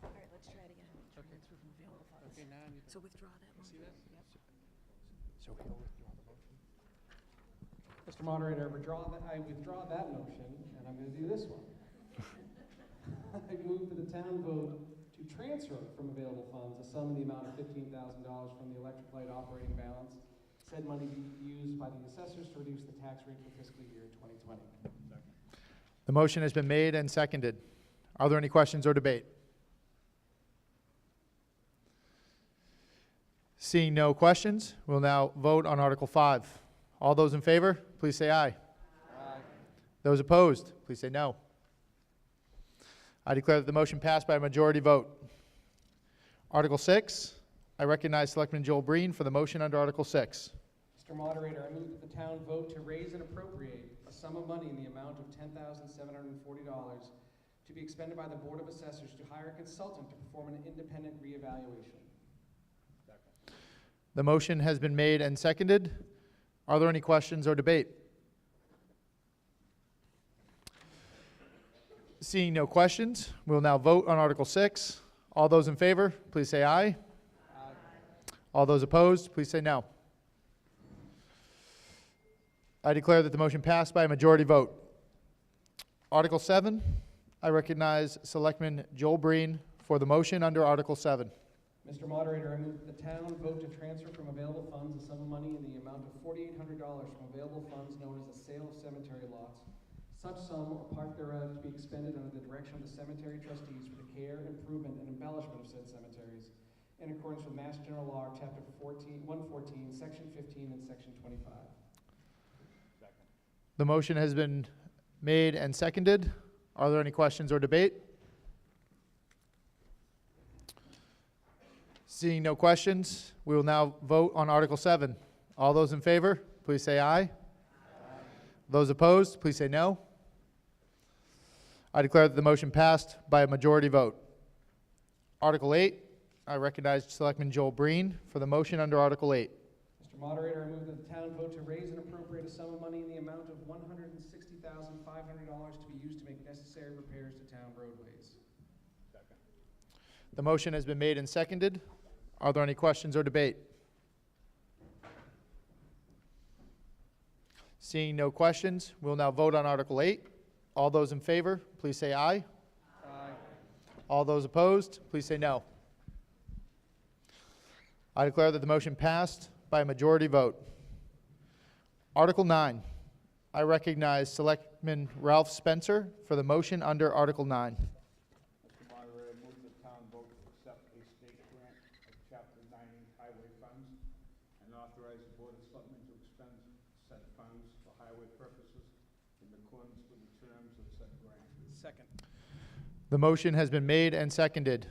Speaker 12: All right, let's try it again. Transfer from available funds.
Speaker 10: Okay, now I need to
Speaker 12: So withdraw that one.
Speaker 10: see that?
Speaker 1: So he'll withdraw the motion.
Speaker 2: Mr. Moderator, I withdraw that motion, and I'm going to do this one. I move that the town vote to transfer from available funds a sum in the amount of $15,000 from the electric light operating balance, said money be used by the assessors to reduce the tax rate for fiscal year 2020.
Speaker 1: The motion has been made and seconded. Are there any questions or debate? Seeing no questions, we'll now vote on Article 5. All those in favor, please say aye.
Speaker 10: Aye.
Speaker 1: Those opposed, please say no. I declare that the motion passed by a majority vote. Article 6, I recognize Selectman Joel Breen for the motion under Article 6.
Speaker 2: Mr. Moderator, I move that the town vote to raise and appropriate a sum of money in the amount of $10,740 to be expended by the Board of Assessors to hire a consultant to perform an independent reevaluation.
Speaker 1: The motion has been made and seconded. Are there any questions or debate? Seeing no questions, we'll now vote on Article 6. All those in favor, please say aye.
Speaker 10: Aye.
Speaker 1: All those opposed, please say no. I declare that the motion passed by a majority vote. Article 7, I recognize Selectman Joel Breen for the motion under Article 7.
Speaker 2: Mr. Moderator, I move that the town vote to transfer from available funds a sum of money in the amount of $4,800 from available funds known as the sale of cemetery lots, such sum or part thereof to be expended under the direction of the cemetery trustees for the care, improvement, and embellishment of said cemeteries, in accordance with Mass General Law, Chapter 114, Section 15, and Section 25.
Speaker 1: The motion has been made and seconded. Are there any questions or debate? Seeing no questions, we will now vote on Article 7. All those in favor, please say aye. Those opposed, please say no. I declare that the motion passed by a majority vote. Article 8, I recognize Selectman Joel Breen for the motion under Article 8.
Speaker 2: Mr. Moderator, I move that the town vote to raise and appropriate a sum of money in the amount of $160,500 to be used to make necessary repairs to town roadways.
Speaker 1: The motion has been made and seconded. Are there any questions or debate? Seeing no questions, we'll now vote on Article 8. All those in favor, please say aye.
Speaker 2: Aye.
Speaker 1: All those opposed, please say no. I declare that the motion passed by a majority vote. Article 9. I recognize Selectman Ralph Spencer for the motion under Article 9.
Speaker 6: Mr. Moderator, I move the town vote to accept a state grant of Chapter 90 highway funds and authorize the Board of Selectmen to expend said funds for highway purposes in accordance with the terms of said grant.
Speaker 2: Second.
Speaker 1: The motion has been made and seconded.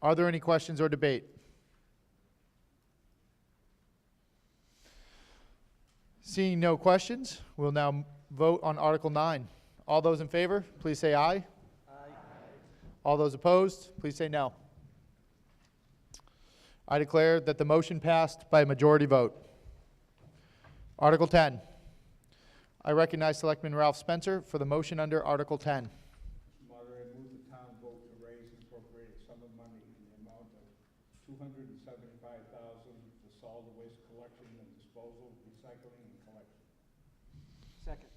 Speaker 1: Are there any questions or debate? Seeing no questions, we'll now vote on Article 9. All those in favor, please say aye.
Speaker 2: Aye.
Speaker 1: All those opposed, please say no. I declare that the motion passed by a majority vote. Article 10. I recognize Selectman Ralph Spencer for the motion under Article 10.
Speaker 6: Mr. Moderator, I move the town vote to raise and appropriate a sum of money in the amount of $275,000 for solid waste collection and disposal, recycling, and collection.
Speaker 2: Second.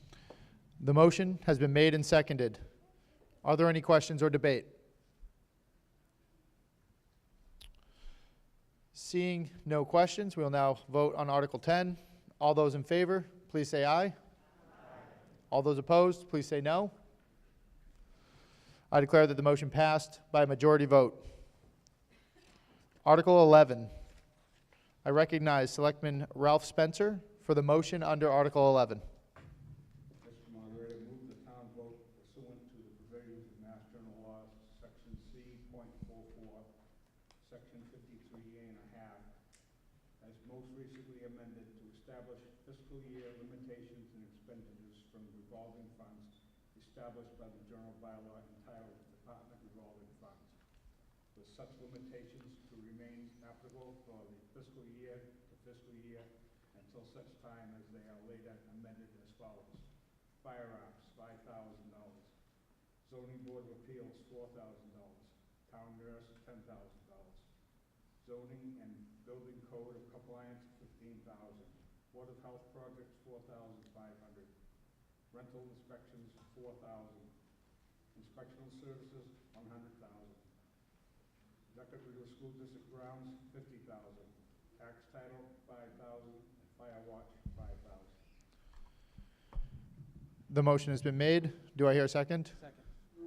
Speaker 1: The motion has been made and seconded. Are there any questions or debate? Seeing no questions, we will now vote on Article 10. All those in favor, please say aye. All those opposed, please say no. I declare that the motion passed by a majority vote. Article 11. I recognize Selectman Ralph Spencer for the motion under Article 11.
Speaker 6: Mr. Moderator, move the town vote pursuant to the provisions of Mass General Law, Section C.44, Section 53A and a half, as most recently amended to establish fiscal year limitations and expenditures from revolving funds established by the general bylaw entitled Department Revolving Funds, with such limitations to remain applicable for the fiscal year to fiscal year until such time as they are later amended as follows. Firearms, $5,000. Zoning Board of Appeals, $4,000. Town nurse, $10,000. Zoning and Building Code of Compliance, $15,000. Board of Health Projects, $4,500. Rental inspections, $4,000. Inspectional services, $100,000. Decker River School District grounds, $50,000. Tax title, $5,000. And fire watch, $5,000.
Speaker 1: The motion has been made. Do I hear a second?
Speaker 2: Second.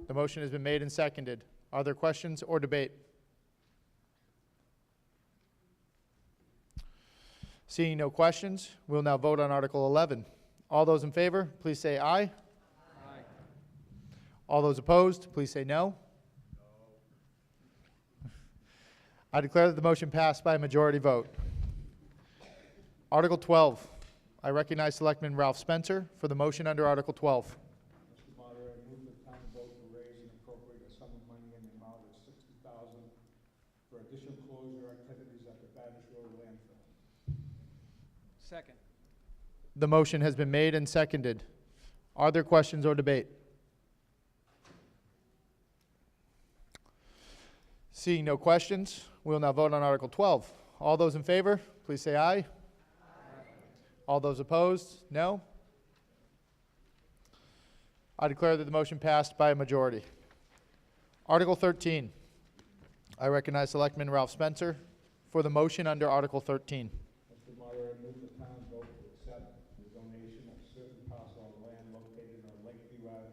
Speaker 1: The motion has been made and seconded. Are there questions or debate? Seeing no questions, we'll now vote on Article 11. All those in favor, please say aye.
Speaker 2: Aye.
Speaker 1: All those opposed, please say no. I declare that the motion passed by a majority vote. Article 12. I recognize Selectman Ralph Spencer for the motion under Article 12.
Speaker 6: Mr. Moderator, I move the town vote to raise and appropriate a sum of money in the amount of $60,000 for additional closure activities at the Badish Road landfill.
Speaker 2: Second.
Speaker 1: The motion has been made and seconded. Are there questions or debate? Seeing no questions, we will now vote on Article 12. All those in favor, please say aye. All those opposed, no. I declare that the motion passed by a majority. Article 13. I recognize Selectman Ralph Spencer for the motion under Article 13.
Speaker 6: Mr. Moderator, I move the town vote to accept the donation of certain parcel of land located on Lakeview Ave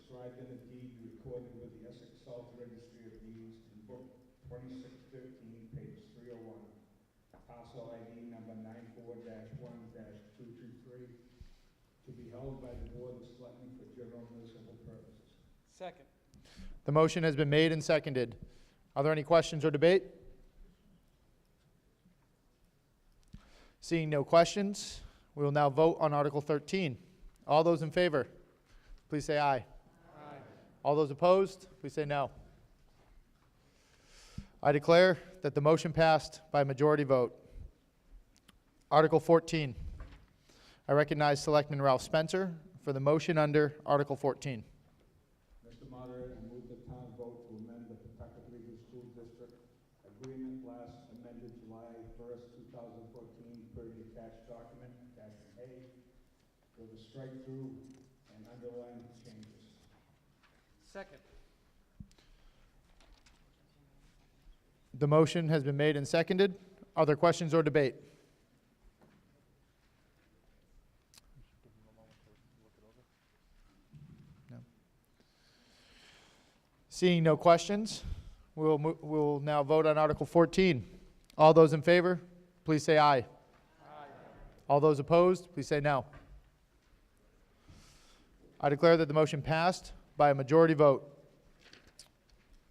Speaker 6: described in a deed recorded with the Essex South Registry of Deeds in Book 2613, page 301, parcel ID number 94-1-223, to be held by the Board of Selectmen for general municipal purposes.
Speaker 10: Second.
Speaker 1: The motion has been made and seconded. Are there any questions or debate? Seeing no questions, we will now vote on Article 13. All those in favor, please say aye.
Speaker 10: Aye.
Speaker 1: All those opposed, please say no. I declare that the motion passed by majority vote. Article 14. I recognize Selectman Ralph Spencer for the motion under Article 14.
Speaker 6: Mr. Moderator, I move the town vote to amend the Pawtucket Regional School District Agreement last amended July 1st, 2014, per the attached document, attachment A, with the strike-through and underline changes.
Speaker 10: Second.
Speaker 1: The motion has been made and seconded. Are there questions or debate? No. Seeing no questions, we'll now vote on Article 14. All those in favor, please say aye.
Speaker 10: Aye.
Speaker 1: All those opposed, please say no. I declare that the motion passed by a majority vote.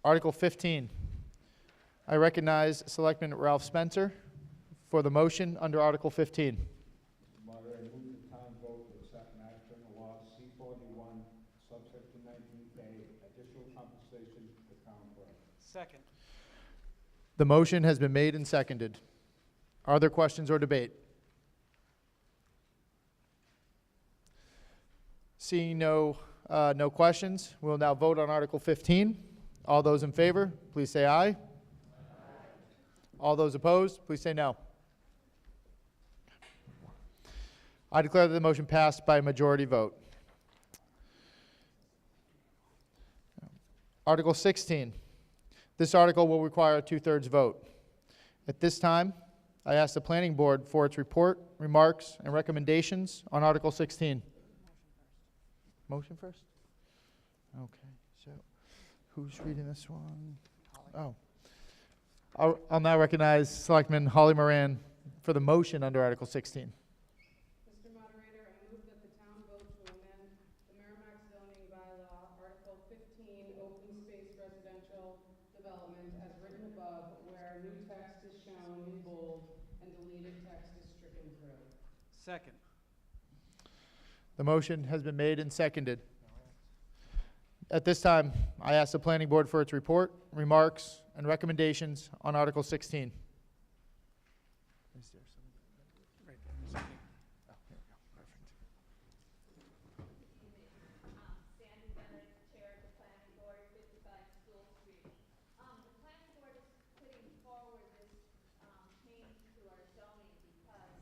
Speaker 1: Article 15. I recognize Selectman Ralph Spencer for the motion under Article 15.
Speaker 6: Mr. Moderator, I move the town vote to accept Mass General Law C-41, subsection 19K, additional compensation to the town clerk.
Speaker 10: Second.
Speaker 1: The motion has been made and seconded. Are there questions or debate? Seeing no questions, we'll now vote on Article 15. All those in favor, please say aye. All those opposed, please say no. I declare that the motion passed by a majority vote. Article 16. This article will require a 2/3 vote. At this time, I ask the Planning Board for its report, remarks, and recommendations on Article 16. Motion first? Okay, so who's reading this one? Oh. I'll now recognize Selectman Holly Moran for the motion under Article 16.
Speaker 9: Mr. Moderator, I move that the town vote to amend the Merrimac zoning bylaw, Article 15, open space residential development, as written above, where new text is shown in bold and deleted text is stricken through.
Speaker 10: Second.
Speaker 1: The motion has been made and seconded. At this time, I ask the Planning Board for its report, remarks, and recommendations on Article 16. Is there somebody?
Speaker 10: Right there. Second.
Speaker 1: Oh, here we go. Perfect.
Speaker 12: Sandy Bennett, Chair of the Planning Board, 55 School Street. The Planning Board is putting forward this change to our zoning because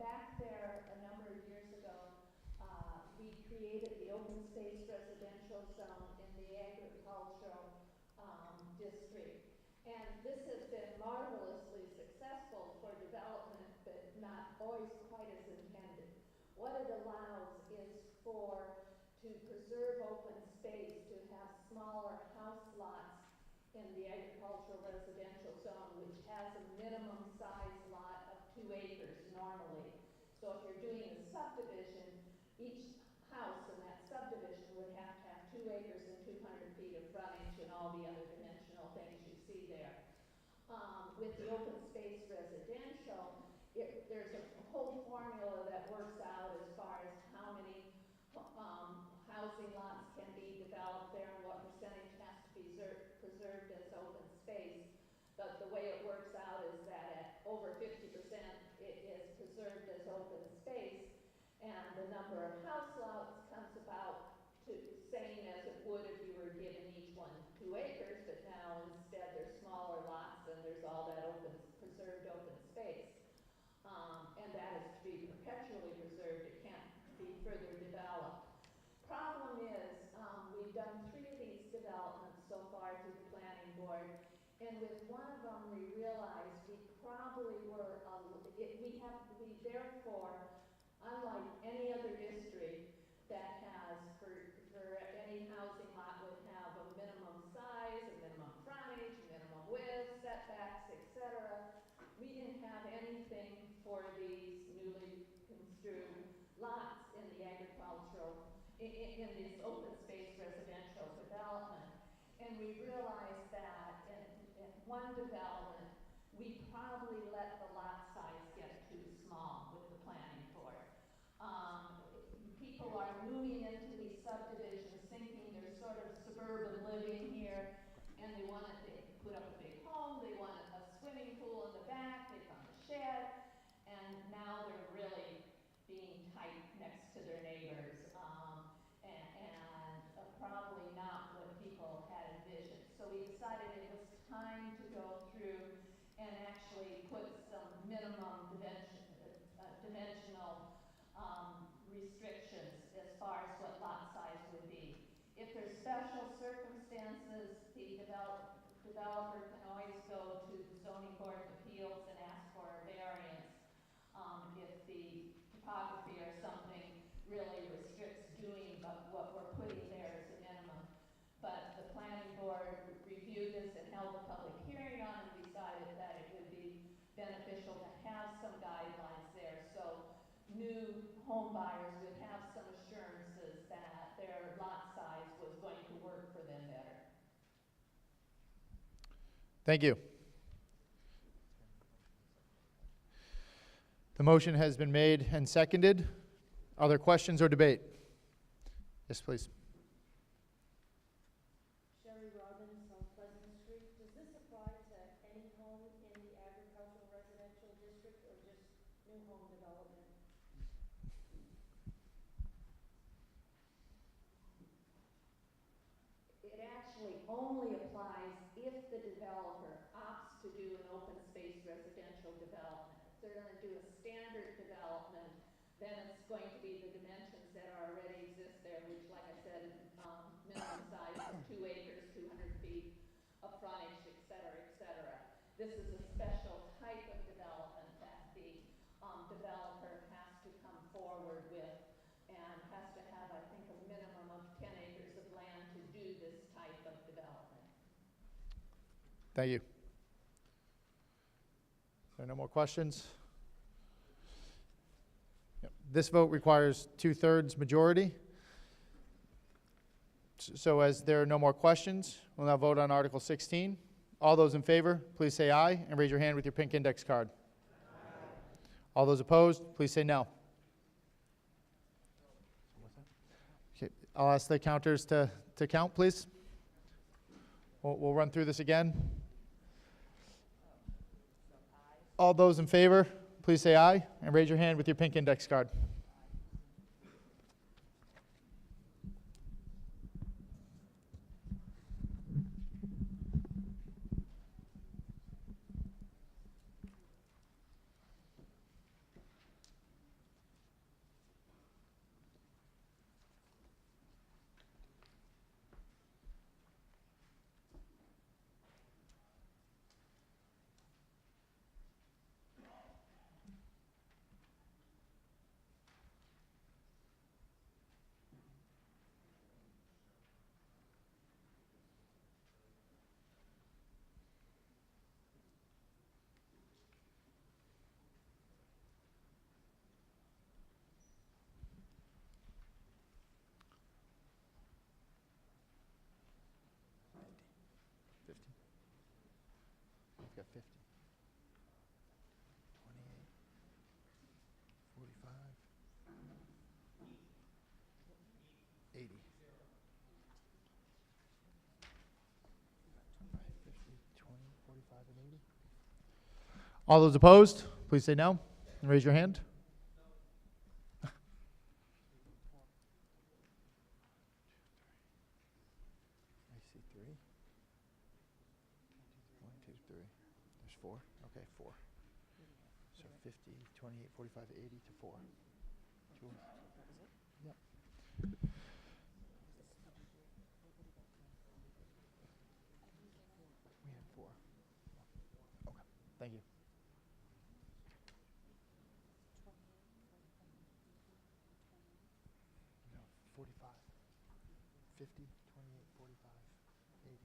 Speaker 12: back there a number of years ago, we created the open space residential zone in the agricultural district. And this has been marvelously successful for development, but not always quite as intended. What it allows is to preserve open space, to have smaller house lots in the agricultural residential zone, which has a minimum size lot of 2 acres normally. So if you're doing a subdivision, each house in that subdivision would have to have 2 acres and 200 feet of frontage and all the other dimensional things you see there. With the open space residential, there's a whole formula that works out as far as how many housing lots can be developed there and what percentage has to be preserved as open space. But the way it works out is that at over 50% it is preserved as open space, and the number of house lots comes about to same as it would if you were given each one 2 acres, but now instead they're smaller lots and there's all that preserved open space. And that is to be perpetually preserved. It can't be further developed. Problem is, we've done 3 of these developments so far through the Planning Board, and with one of them we realized we probably were, we therefore, unlike any other district that has for in this open space residential development. And we realized that in one development, we probably let the lot size get too small with the planning board. People are moving into these subdivisions thinking they're sort of suburban living here, and they put up a big home, they want a swimming pool in the back, they found a shed, and now they're really being tight next to their neighbors, and probably not what people had envisioned. So we decided it was time to go through and actually put some minimum dimensional restrictions as far as what lot size would be. If there's special circumstances, the developer can always go to the zoning board of appeals and ask for a variance if the topography or something really restricts doing but what we're putting there as a minimum. But the planning board reviewed this and held a public hearing on it and decided that it would be beneficial to have some guidelines there. So new home buyers would have some assurances that their lot size was going to work for them better.
Speaker 1: Thank you. The motion has been made and seconded. Are there questions or debate? Yes, please.
Speaker 12: Sherry Robbins on Pleasant Street. Does this apply to any home in the agricultural residential district or just new home development? It actually only applies if the developer opts to do an open space residential development. If they're going to do a standard development, then it's going to be the dimensions that already exist there, which, like I said, minimum size of 2 acres, 200 feet of frontage, et cetera, et cetera. This is a special type of development that the developer has to come forward with and has to have, I think, a minimum of 10 acres of land to do this type of development.
Speaker 1: Thank you. Are there no more questions? Yep. This vote requires 2/3 majority. So as there are no more questions, we'll now vote on Article 16. All those in favor, please say aye and raise your hand with your pink index card. Aye. All those opposed, please say no. Okay, I'll ask the counters to count, please. We'll run through this again. All those in favor, please say aye and raise your hand with your pink index card. Got 50. 28, 45, 80. 50, 20, 45, and 80. All those opposed, please say no and raise your hand. I see 3. 1, 2, 3. There's 4? Okay, 4. So 50, 28, 45, 80 to 4. 2. Yep. We have 4. Okay, thank you. No, 45. 50, 28, 45, 80.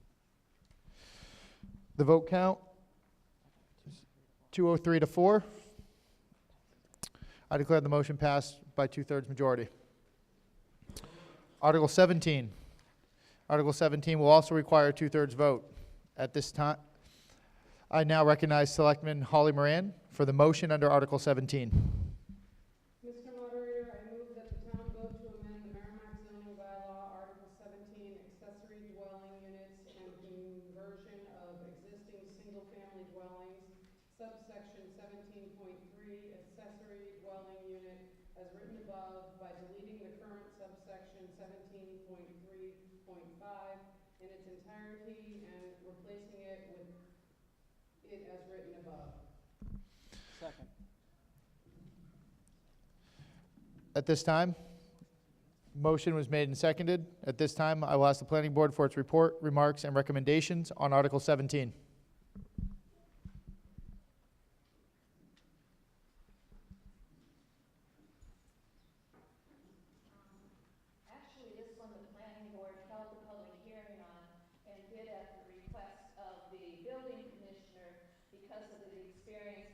Speaker 1: The vote count is 203 to 4. I declare the motion passed by 2/3 majority. Article 17. Article 17 will also require a two-thirds vote. At this time, I now recognize Selectman Holly Moran for the motion under Article 17.
Speaker 9: Mr. Moderator, I move that the town vote to amend the Merrimac zoning bylaw, Article 17, accessory dwelling units and conversion of existing single-family dwellings, subsection 17.3, accessory dwelling unit, as written above, by deleting the current subsection 17.3.5 in its entirety and replacing it with it as written above.
Speaker 10: Second.
Speaker 1: At this time, motion was made and seconded. At this time, I will ask the planning board for its report, remarks, and recommendations on Article 17.
Speaker 12: Actually, this one, the planning board held the public hearing on and did at the request of the building commissioner because of the experience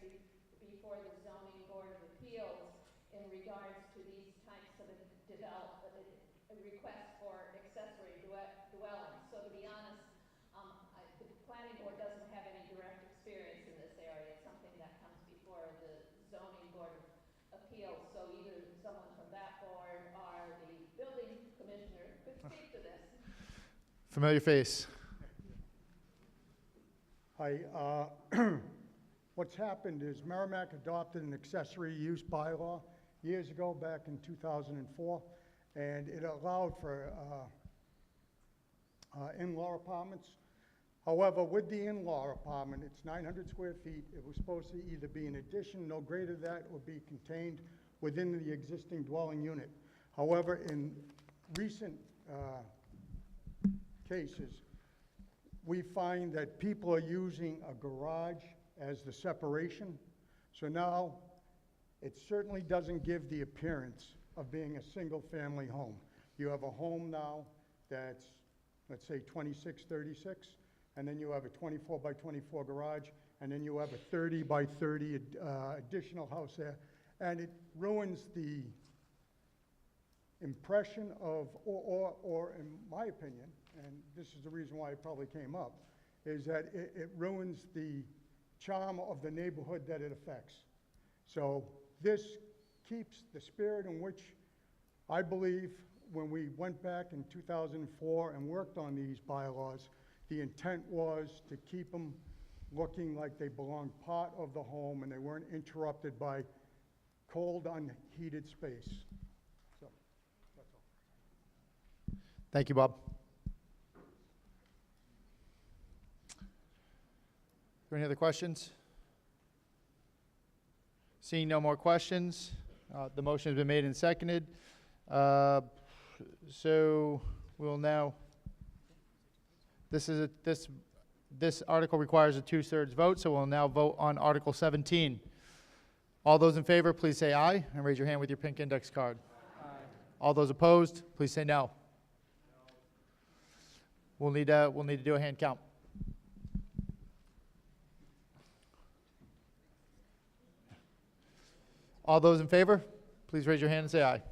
Speaker 12: before the zoning board of appeals in regards to these types of requests for accessory dwellings. So to be honest, the planning board doesn't have any direct experience in this area. It's something that comes before the zoning board of appeals. So either someone from that board or the building commissioner could speak to this.
Speaker 1: Familiar face.
Speaker 4: Hi, what's happened is Merrimac adopted an accessory use bylaw years ago, back in 2004, and it allowed for in-law apartments. However, with the in-law apartment, it's 900 square feet. It was supposed to either be an addition, no greater than that, or be contained within the existing dwelling unit. However, in recent cases, we find that people are using a garage as the separation. So now, it certainly doesn't give the appearance of being a single-family home. You have a home now that's, let's say, 2636, and then you have a 24 by 24 garage, and then you have a 30 by 30 additional house there. And it ruins the impression of, or in my opinion, and this is the reason why it probably came up, is that it ruins the charm of the neighborhood that it affects. So this keeps the spirit in which I believe when we went back in 2004 and worked on these bylaws, the intent was to keep them looking like they belonged part of the home and they weren't interrupted by cold, unheated space. So, that's all.
Speaker 1: Thank you, Bob. Are there any other questions? Seeing no more questions, the motion has been made and seconded. So we'll now, this article requires a two-thirds vote, so we'll now vote on Article 17. All those in favor, please say aye and raise your hand with your pink index card.
Speaker 10: Aye.
Speaker 1: All those opposed, please say no. We'll need to do a hand count. All those in favor, please raise your hand and say aye.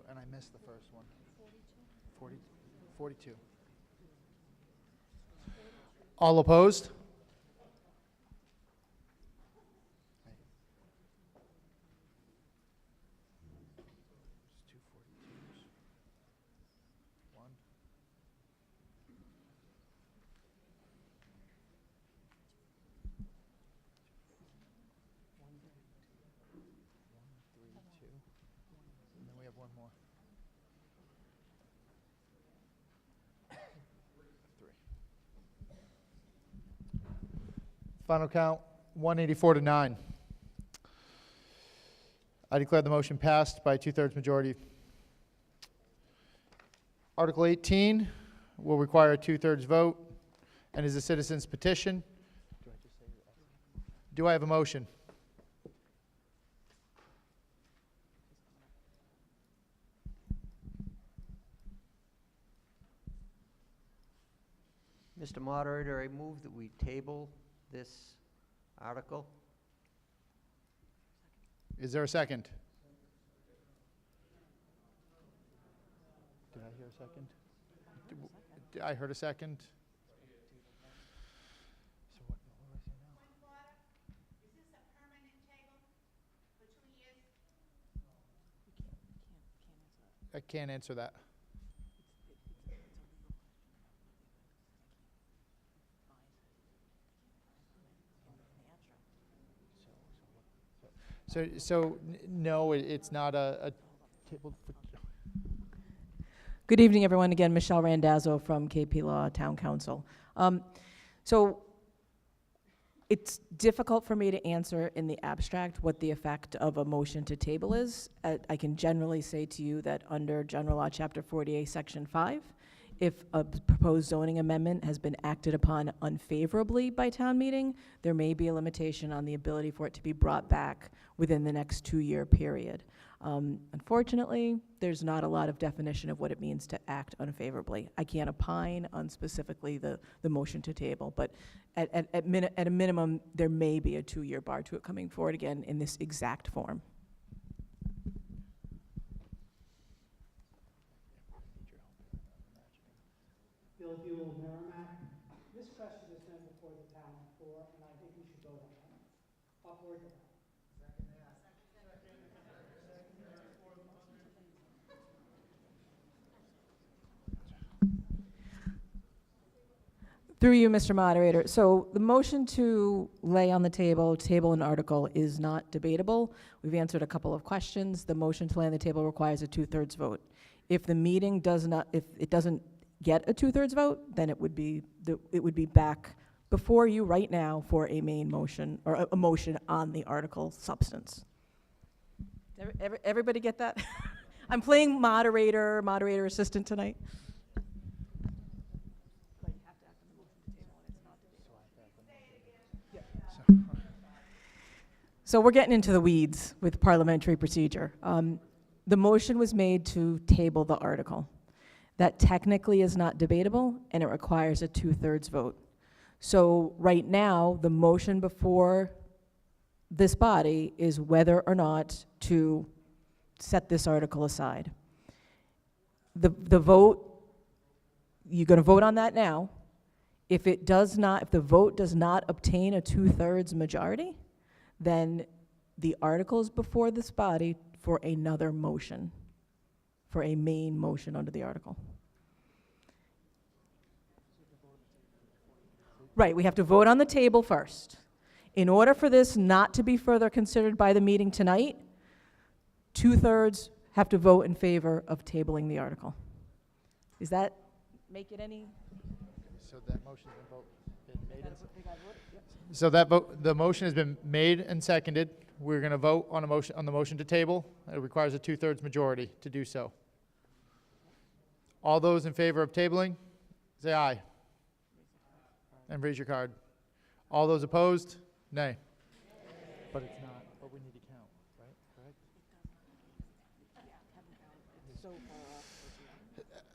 Speaker 1: And I missed the first one. 42. All opposed? Two 42s. One. Final count, 184 to 9. I declare the motion passed by a 2/3 majority. Article 18 will require a 2/3 vote and is a citizen's petition. Do I have a motion?
Speaker 10: Mr. Moderator, I move that we table this article.
Speaker 1: Is there a second? Did I hear a second? I heard a second. I can't answer that. No, it's not a table.
Speaker 12: Good evening, everyone. Again, Michelle Randazzo from KP Law Town Council. So it's difficult for me to answer in the abstract what the effect of a motion to table is. I can generally say to you that under General Law, Chapter 48, Section 5, if a proposed zoning amendment has been acted upon unfavorably by town meeting, there may be a limitation on the ability for it to be brought back within the next 2-year period. Unfortunately, there's not a lot of definition of what it means to act unfavorably. I can't opine on specifically the motion to table, but at a minimum, there may be a 2-year bar to it coming forward again in this exact form.
Speaker 2: Bill Buell, Merrimac. This question has been before the town before, and I think we should vote on it. Upward to that.
Speaker 12: Through you, Mr. Moderator. So the motion to lay on the table an article is not debatable. We've answered a couple of questions. The motion to lay on the table requires a 2/3 vote. If the meeting if it doesn't get a 2/3 vote, then it would be back before you right now for a main motion, or a motion on the article substance. Everybody get that? I'm playing moderator assistant tonight. So we're getting into the weeds with parliamentary procedure. The motion was made to table the article. That technically is not debatable, and it requires a 2/3 vote. So right now, the motion before this body is whether or not to set this article aside. The vote, you're going to vote on that now. If the vote does not obtain a 2/3 majority, then the article is before this body for another motion, for a main motion under the article. Right, we have to vote on the table first. In order for this not to be further considered by the meeting tonight, 2/3 have to vote in favor of tabling the article. Does that make it any?
Speaker 1: So that motion's been made and so the motion has been made and seconded. We're going to vote on the motion to table. It requires a 2/3 majority to do so. All those in favor of tabling, say aye. And raise your card. All those opposed, nay. But it's not, but we need to count, right?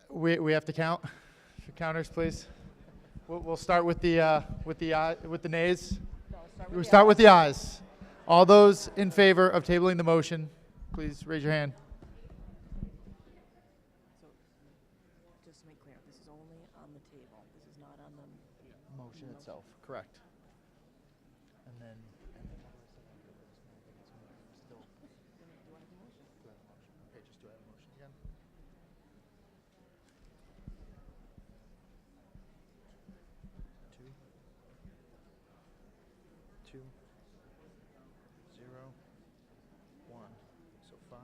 Speaker 1: Correct? We have to count. Counters, please. We'll start with the nays. We'll start with the ayes. All those in favor of tabling the motion, please raise your hand.
Speaker 12: So, just to make clear, this is only on the table. This is not on the
Speaker 1: Motion itself, correct. And then still. Okay, just do I have a motion again? Two, 0, 1. So 5.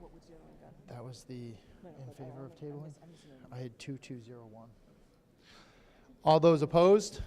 Speaker 12: what was the other one got?
Speaker 1: That was the in favor of tabling. I had 2, 2, 0, 1. All those opposed?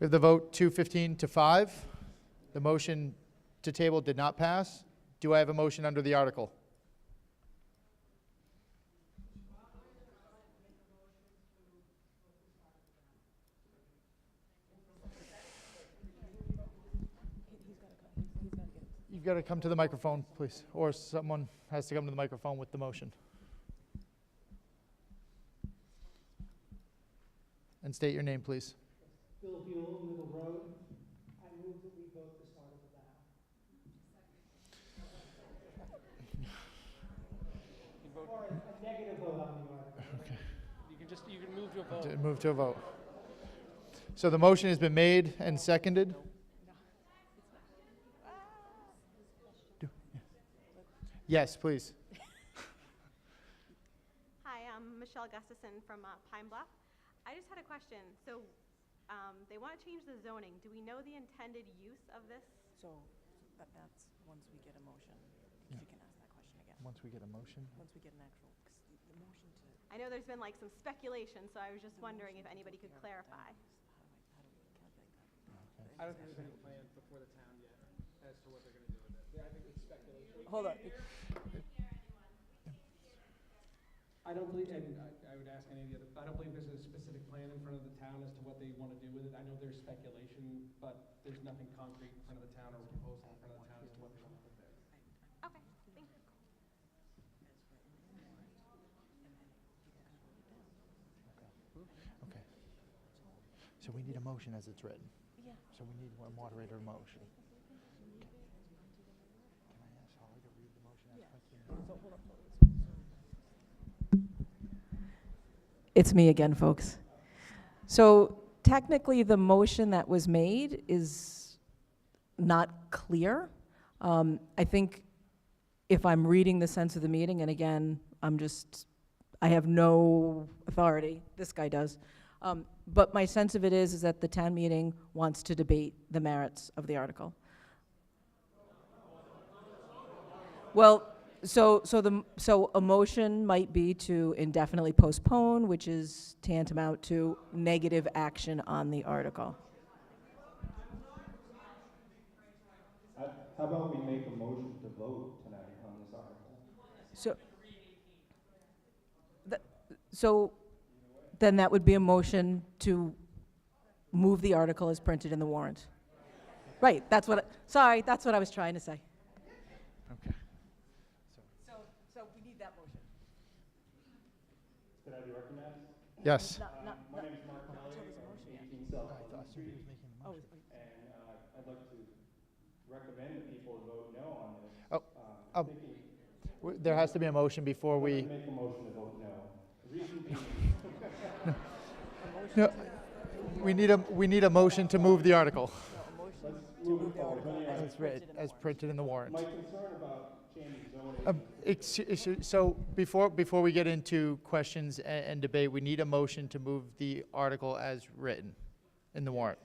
Speaker 1: We have the vote 215 to 5. The motion to table did not pass. Do I have a motion under the article? You've got to come to the microphone, please, or someone has to come to the microphone with the motion. And state your name, please.
Speaker 2: Bill Buell, Middle Road. I move that we vote this article down. Or a negative vote on the article.
Speaker 15: You can move to a vote.
Speaker 1: Move to a vote. So the motion has been made and seconded. Yes, please.
Speaker 16: Hi, I'm Michelle Gustafson from Pine Bluff. I just had a question. So they want to change the zoning. Do we know the intended use of this?
Speaker 12: So that's once we get a motion.
Speaker 1: Yeah.
Speaker 12: You can ask that question again.
Speaker 1: Once we get a motion.
Speaker 12: Once we get an actual, 'cause the motion to.
Speaker 16: I know there's been like some speculation, so I was just wondering if anybody could clarify.
Speaker 12: How do we calculate that?
Speaker 2: I don't think there's any plans before the town yet as to what they're going to do with it. I think it's speculation.
Speaker 12: Hold on.
Speaker 2: I don't believe, and I would ask any of the other, I don't believe there's a specific plan in front of the town as to what they want to do with it. I know there's speculation, but there's nothing concrete in front of the town or proposal in front of the town as to what they want to put there.
Speaker 16: Okay, thank you.
Speaker 1: Okay. So we need a motion as it's written.
Speaker 12: Yeah.
Speaker 1: So we need a moderator motion. Can I ask Holly to read the motion as written?
Speaker 12: So hold on. It's me again, folks. So technically, the motion that was made is not clear. I think if I'm reading the sense of the meeting, and again, I have no authority, this guy does. But my sense of it is that the town meeting wants to debate the merits of the article. Well, so a motion might be to indefinitely postpone, which is tantamount to negative action on the article.
Speaker 6: How about we make a motion to vote tonight on this article?
Speaker 12: So then that would be a motion to move the article as printed in the warrant. Right, that's what I was trying to say.
Speaker 1: Okay.
Speaker 12: So we need that motion.
Speaker 6: Could I be recognized?
Speaker 1: Yes.
Speaker 6: My name is Mark Kelly, 18 South Pleasant Street,
Speaker 12: Oh,
Speaker 6: and I'd like to recommend that people vote no on this.
Speaker 1: There has to be a motion before we.
Speaker 6: Make a motion to vote no. The reason being.
Speaker 1: No, we need a motion to move the article.
Speaker 6: Let's move it forward.
Speaker 1: As written, as printed in the warrant.
Speaker 6: My concern about changing zoning.
Speaker 1: So before we get into questions and debate, we need a motion to move the article as written in the warrant.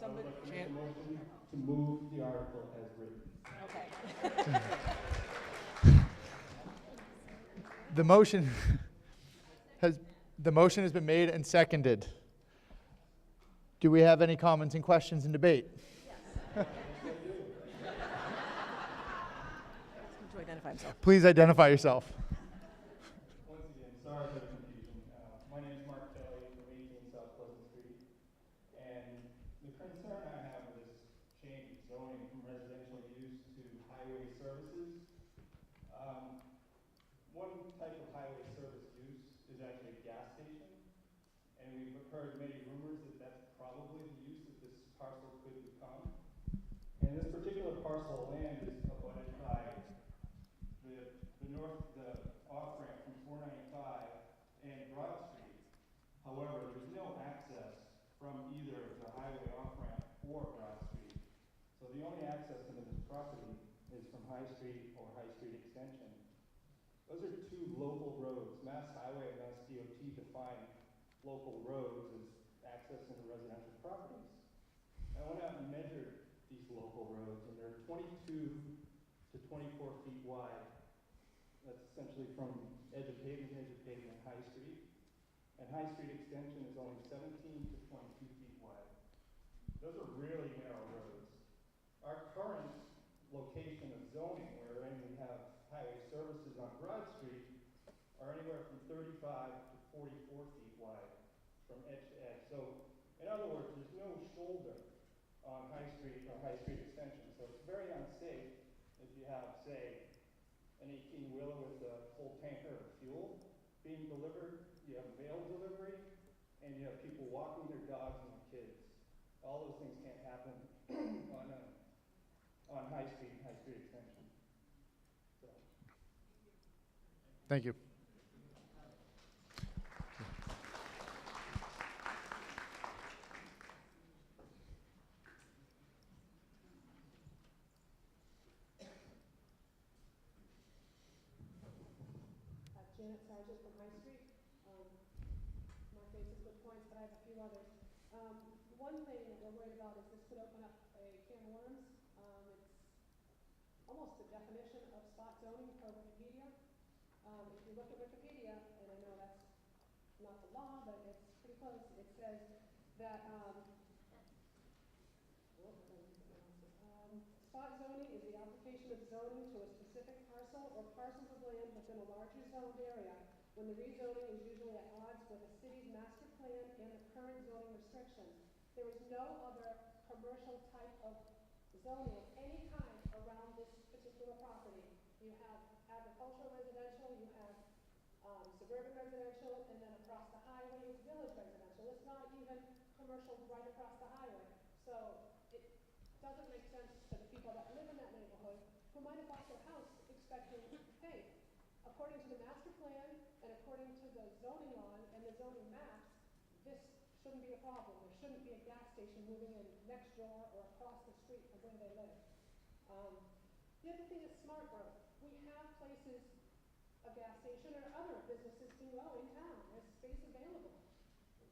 Speaker 6: I would like to make a motion to move the article as written.
Speaker 12: Okay.
Speaker 1: The motion has been made and seconded. Do we have any comments and questions and debate?
Speaker 12: Yes. To identify himself.
Speaker 1: Please identify yourself.
Speaker 6: Once again, sorry for the confusion. My name is Mark Kelly from 18 South Pleasant Street. And the concern I have with this change of zoning from residential use to highway services, one type of highway service use is actually a gas station. And we've heard many rumors that that's probably the use that this parcel could become. And this particular parcel of land is abutted by the off-ramp from 495 and Broad Street. However, there's no access from either the highway off-ramp or Broad Street. So the only access into this property is from High Street or High Street Extension. Those are two local roads.
Speaker 2: Mass Highway and Mass DOT define local roads as access into residential properties. I went out and measured these local roads, and they're 22 to 24 feet wide. That's essentially from edge of pavement to edge of pavement on High Street. And High Street extension is only 17 to 22 feet wide. Those are really narrow roads. Our current location of zoning, wherein we have highway services on Broad Street, are anywhere from 35 to 44 feet wide from edge to edge. So, in other words, there's no shoulder on High Street or High Street extension. So it's very unsafe if you have, say, an 18-wheeler with a full tanker of fuel being delivered, you have mail delivery, and you have people walking their dogs and their kids. All those things can't happen on High Street extension. So.
Speaker 1: Thank you.
Speaker 9: Janet Sargent from High Street. Mark made some good points, but I have a few others. One thing that we're worried about is this could open up a can of worms. It's almost the definition of spot zoning per Wikipedia. If you look at Wikipedia, and I know that's not the law, but it's pretty close, it says that spot zoning is the application of zoning to a specific parcel or parcels of land within a larger zoned area when the rezoning is usually at odds with a city's master plan and the current zoning restrictions. There is no other commercial type of zoning of any kind around this particular property. You have agricultural residential, you have suburban residential, and then across the highway is village residential. It's not even commercial right across the highway. So it doesn't make sense to the people that live in that neighborhood who might have bought their house expecting, hey, according to the master plan and according to the zoning law and the zoning maps, this shouldn't be a problem. There shouldn't be a gas station moving in next door or across the street from where they live. The other thing is smart growth. We have places, a gas station or other businesses can go in town. There's space available.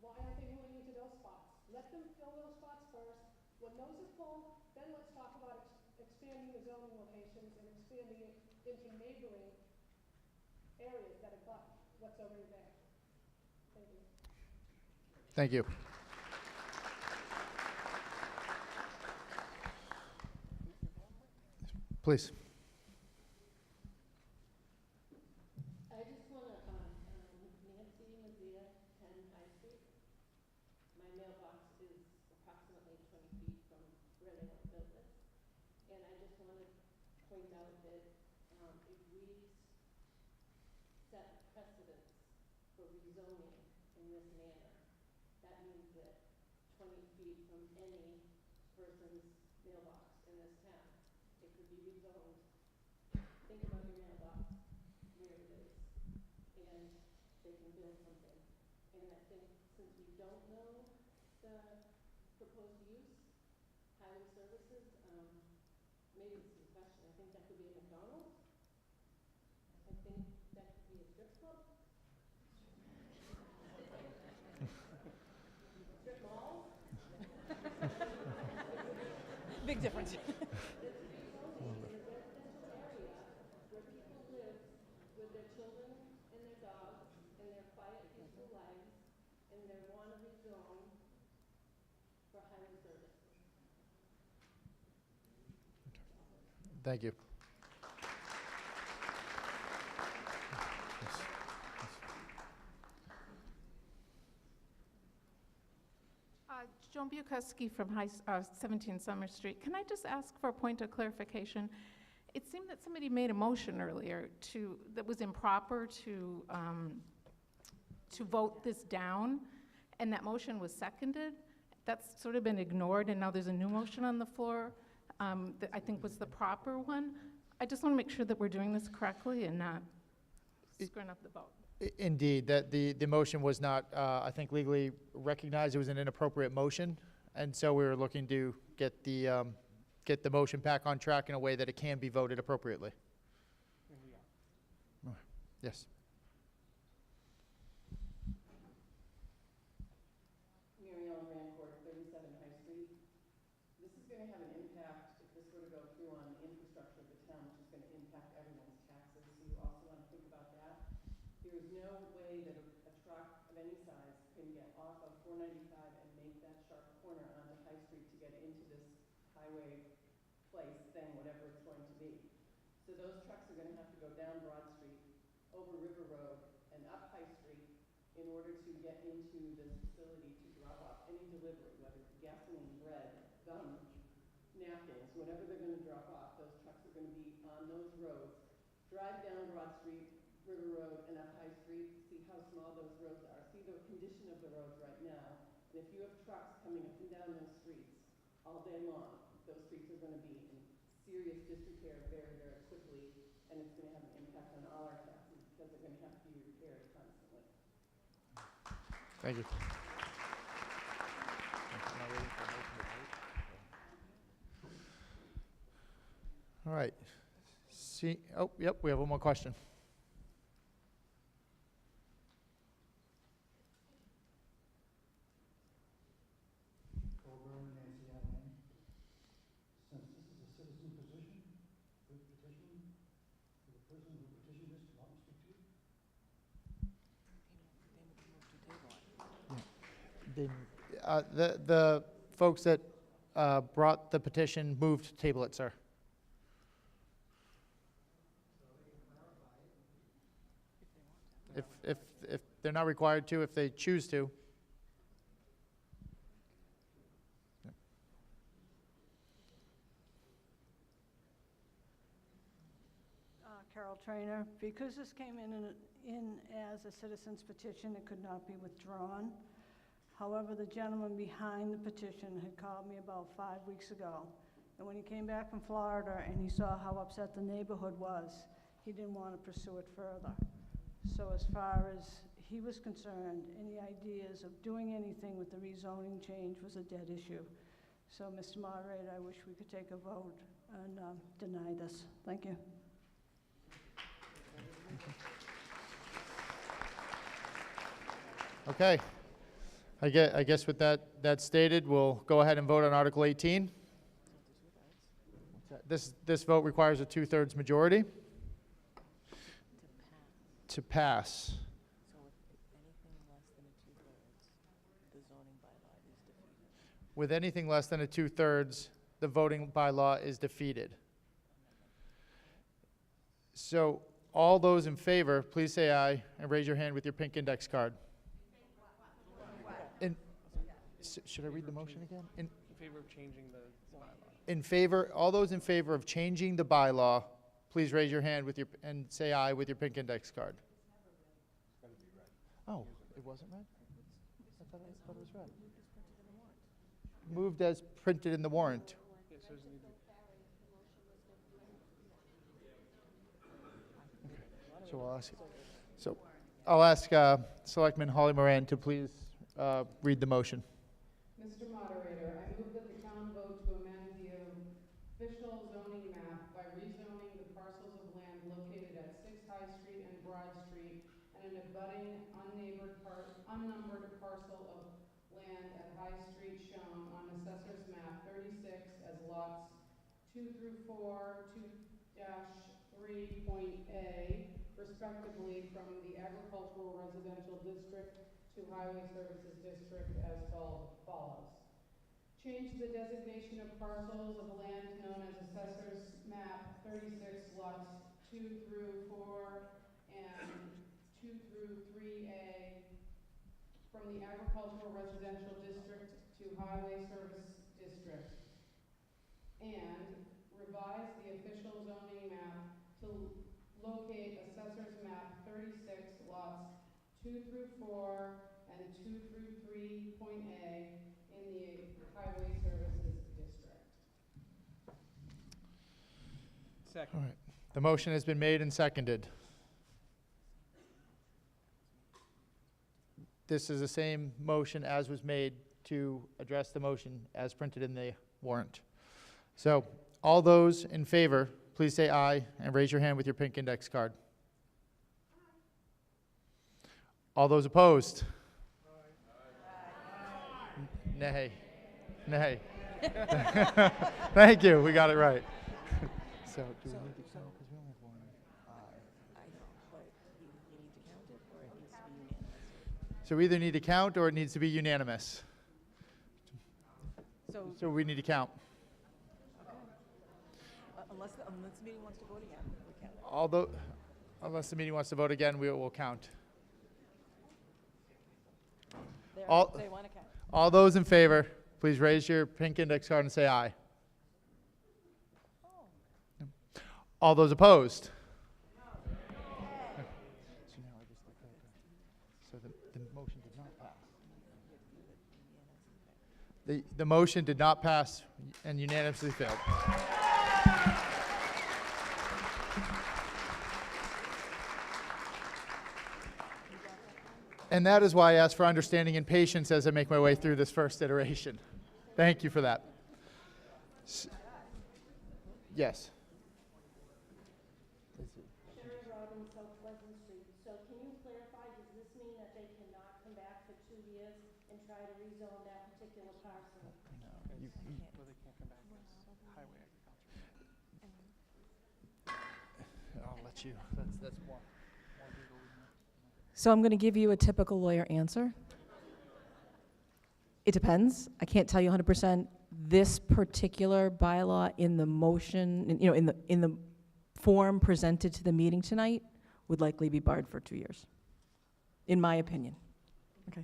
Speaker 9: Why aren't they moving into those spots? Let them fill those spots first. When those are full, then let's talk about expanding the zoning locations and expanding it into neighboring areas that abut what's already there. Thank you.
Speaker 1: Thank you. Please.
Speaker 12: I just want to, Nancy Mazia, 10 High Street. My mailbox is approximately 20 feet from where they have built this. And I just want to point out that if we set precedents for rezoning in this manner, that means that 20 feet from any person's mailbox in this town, it could be rezoned. Think about your mailbox, where it is, and they can build something. And I think since we don't know the proposed use, highway services, maybe this is a question, I think that could be a McDonald's. I think that could be a strip club. Strip mall.
Speaker 17: Big difference.
Speaker 1: Thank you.
Speaker 18: Joan Bukowski from 17 Summer Street. Can I just ask for a point of clarification? It seemed that somebody made a motion earlier that was improper to vote this down, and that motion was seconded. That's sort of been ignored, and now there's a new motion on the floor that I think was the proper one. I just want to make sure that we're doing this correctly and not screwing up the vote.
Speaker 1: Indeed, that the motion was not, I think, legally recognized. It was an inappropriate motion, and so we were looking to get the motion back on track in a way that it can be voted appropriately. Yes.
Speaker 9: Danielle Rancourt, 37 High Street. This is going to have an impact, if this were to go through, on the infrastructure of the town, which is going to impact everyone's taxes, so you also want to think about that. There is no way that a truck of any size can get off of 495 and make that sharp corner onto High Street to get into this highway place thing, whatever it's going to be. So those trucks are going to have to go down Broad Street, over River Road, and up High Street in order to get into this facility to drop off any delivery, whether it's gasoline, bread, gum, napkins, whatever they're going to drop off. Those trucks are going to be on those roads. Drive down Broad Street, River Road, and up High Street, see how small those roads are. See the condition of the roads right now. And if you have trucks coming up and down those streets all day long, those streets are going to be in serious disrepair very, very quickly, and it's going to have an impact on all our taxes because they're going to have to be repaired constantly.
Speaker 1: Thank you. All right. See, oh, yep, we have one more question.
Speaker 2: Coburn, Nancy Allen. Since this is a citizen petition, for the person who petitioned this to not speak to you?
Speaker 1: The folks that brought the petition moved to table it, sir. If they're not required to, if they choose to.
Speaker 12: Carol Trainer, because this came in as a citizen's petition, it could not be withdrawn. However, the gentleman behind the petition had called me about 5 weeks ago, and when he came back from Florida and he saw how upset the neighborhood was, he didn't want to pursue it further. So as far as he was concerned, any ideas of doing anything with the rezoning change was a dead issue. So, Mr. Moderator, I wish we could take a vote and deny this. Thank you.
Speaker 1: Okay. I guess with that stated, we'll go ahead and vote on Article 18. This vote requires a 2/3 majority to pass. With anything less than a 2/3, the voting bylaw is defeated. So all those in favor, please say aye and raise your hand with your pink index card. Should I read the motion again?
Speaker 15: In favor of changing the bylaw.
Speaker 1: In favor, all those in favor of changing the bylaw, please raise your hand with and say aye with your pink index card. Oh, it wasn't red? I thought it was red. Moved as printed in the warrant.
Speaker 15: Yeah, so it's-
Speaker 1: So I'll ask Selectman Holly Moran to please read the motion.
Speaker 9: Mr. Moderator, I move that the town vote to amend the official zoning map by rezoning the parcels of land located at 6 High Street and Broad Street and an abutting unnumbered parcel of land at High Street shown on Assessor's Map 36 as lots 2 through 4, 2-3.A, respectively, from the Agricultural Residential District to Highway Services District as follows. Change the designation of parcels of land known as Assessor's Map 36 lots 2 through 4 and 2 through 3A from the Agricultural Residential District to Highway Service District. And revise the official zoning map to locate Assessor's Map 36 lots 2 through 4 and 2 through 3.A in the Highway Services District.
Speaker 15: Second.
Speaker 1: All right. The motion has been made and seconded. This is the same motion as was made to address the motion as printed in the warrant. So all those in favor, please say aye and raise your hand with your pink index card. All those opposed? Nay. Nay. Thank you, we got it right. So, do we need to count, because we only have one aye.
Speaker 17: I know, but you need to count it, or it needs to be unanimous.
Speaker 1: So we either need to count or it needs to be unanimous.
Speaker 17: So,
Speaker 1: So we need to count.
Speaker 17: okay. Unless the meeting wants to vote again, we count it.
Speaker 1: Although, unless the meeting wants to vote again, we will count. All-
Speaker 17: They want to count.
Speaker 1: All those in favor, please raise your pink index card and say aye. All those opposed? So the motion did not pass. The motion did not pass and unanimously failed. And that is why I ask for understanding and patience as I make my way through this first iteration. Thank you for that. Yes.
Speaker 12: Sherry Robbins, South Pleasant Street. So can you clarify, does this mean that they cannot come back for 2 years and try to rezone that particular parcel?
Speaker 15: Well, they can't come back as highway agriculture.
Speaker 1: I'll let you. That's more legal.
Speaker 17: So I'm going to give you a typical lawyer answer. It depends. I can't tell you 100%. This particular bylaw in the motion, in the form presented to the meeting tonight, would likely be barred for 2 years, in my opinion. Okay.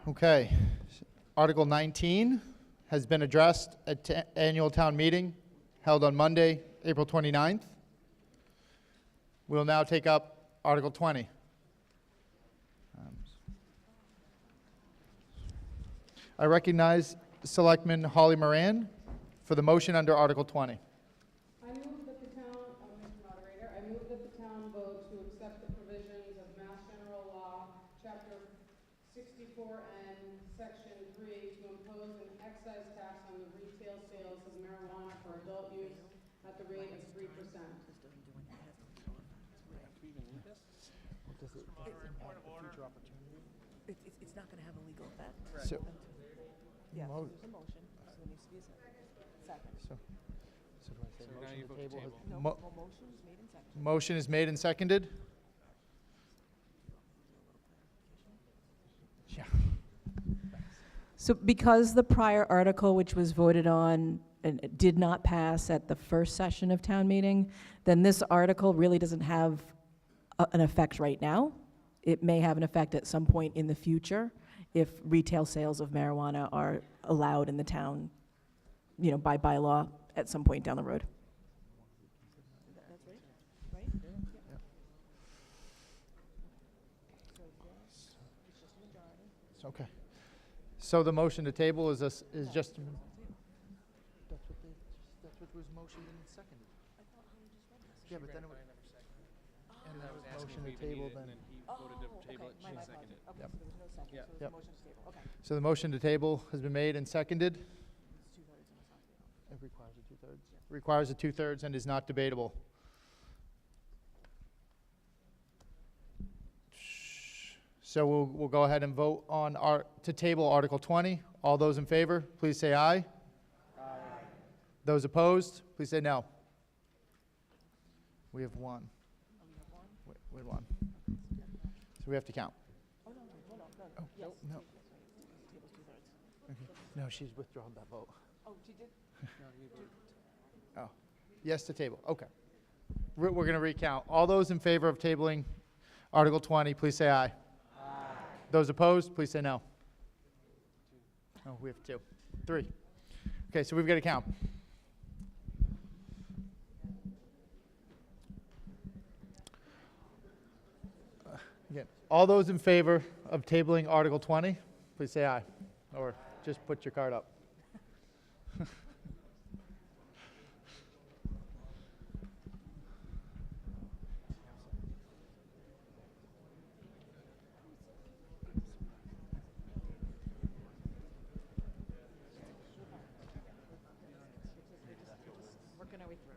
Speaker 1: Okay. Article 19 has been addressed at annual town meeting held on Monday, April 29th. We'll now take up Article 20. I recognize Selectman Holly Moran for the motion under Article 20.
Speaker 9: I move that the town, Mr. Moderator, I move that the town vote to accept the provisions of Mass General Law, Chapter 64N, Section 3, to impose an excise tax on the retail sales of marijuana for adult use at the rate of 3%.
Speaker 17: It's not going to have a legal effect.
Speaker 1: So,
Speaker 17: Yeah,
Speaker 1: Mo-
Speaker 17: there's a motion, so there needs to be a second.
Speaker 1: so do I say
Speaker 15: So now
Speaker 1: motion
Speaker 15: you
Speaker 1: to
Speaker 15: vote to
Speaker 1: table?
Speaker 15: table.
Speaker 17: No,
Speaker 1: Mo-
Speaker 17: motion is made and seconded.
Speaker 1: Motion is made and seconded. Yeah.
Speaker 17: So because the prior article, which was voted on, and it did not pass at the first session of town meeting, then this article really doesn't have an effect right now. It may have an effect at some point in the future if retail sales of marijuana are allowed in the town, by bylaw at some point down the road. That's right, right?
Speaker 1: It's okay. So the motion to table is just. That's what was motioned and seconded. Yeah, but then it was. And
Speaker 15: I
Speaker 1: that
Speaker 15: was
Speaker 1: was
Speaker 15: asking
Speaker 1: motion
Speaker 15: if
Speaker 1: to
Speaker 15: we even
Speaker 1: table,
Speaker 15: needed it,
Speaker 1: then.
Speaker 15: and then he voted to table it, she seconded it.
Speaker 17: Okay,
Speaker 1: Yep.
Speaker 17: so there was no second,
Speaker 15: Yeah.
Speaker 17: so it
Speaker 1: Yep.
Speaker 17: was a motion to table, okay.
Speaker 1: So the motion to table has been made and seconded.
Speaker 17: It's 2/3 and it's not debatable.
Speaker 1: It requires a two-thirds. Requires a two-thirds and is not debatable. So we'll go ahead and vote on to table Article 20. All those in favor, please say aye. Aye. Those opposed, please say no. We have one.
Speaker 17: Oh, we have one?
Speaker 1: We had one. So we have to count.
Speaker 17: Oh, no, no.
Speaker 1: Oh,
Speaker 17: Yes.
Speaker 1: no.
Speaker 17: Table's 2/3.
Speaker 1: Okay. No, she's withdrawn that vote.
Speaker 17: Oh, she did?
Speaker 1: Oh, yes to table, okay. We're going to recount. All those in favor of tabling Article 20, please say aye. Aye. Those opposed, please say no. Oh, we have two. Three. Okay, so we've got to count. Again, all those in favor of tabling Article 20, please say aye, or just put your card up.
Speaker 17: Working our way through.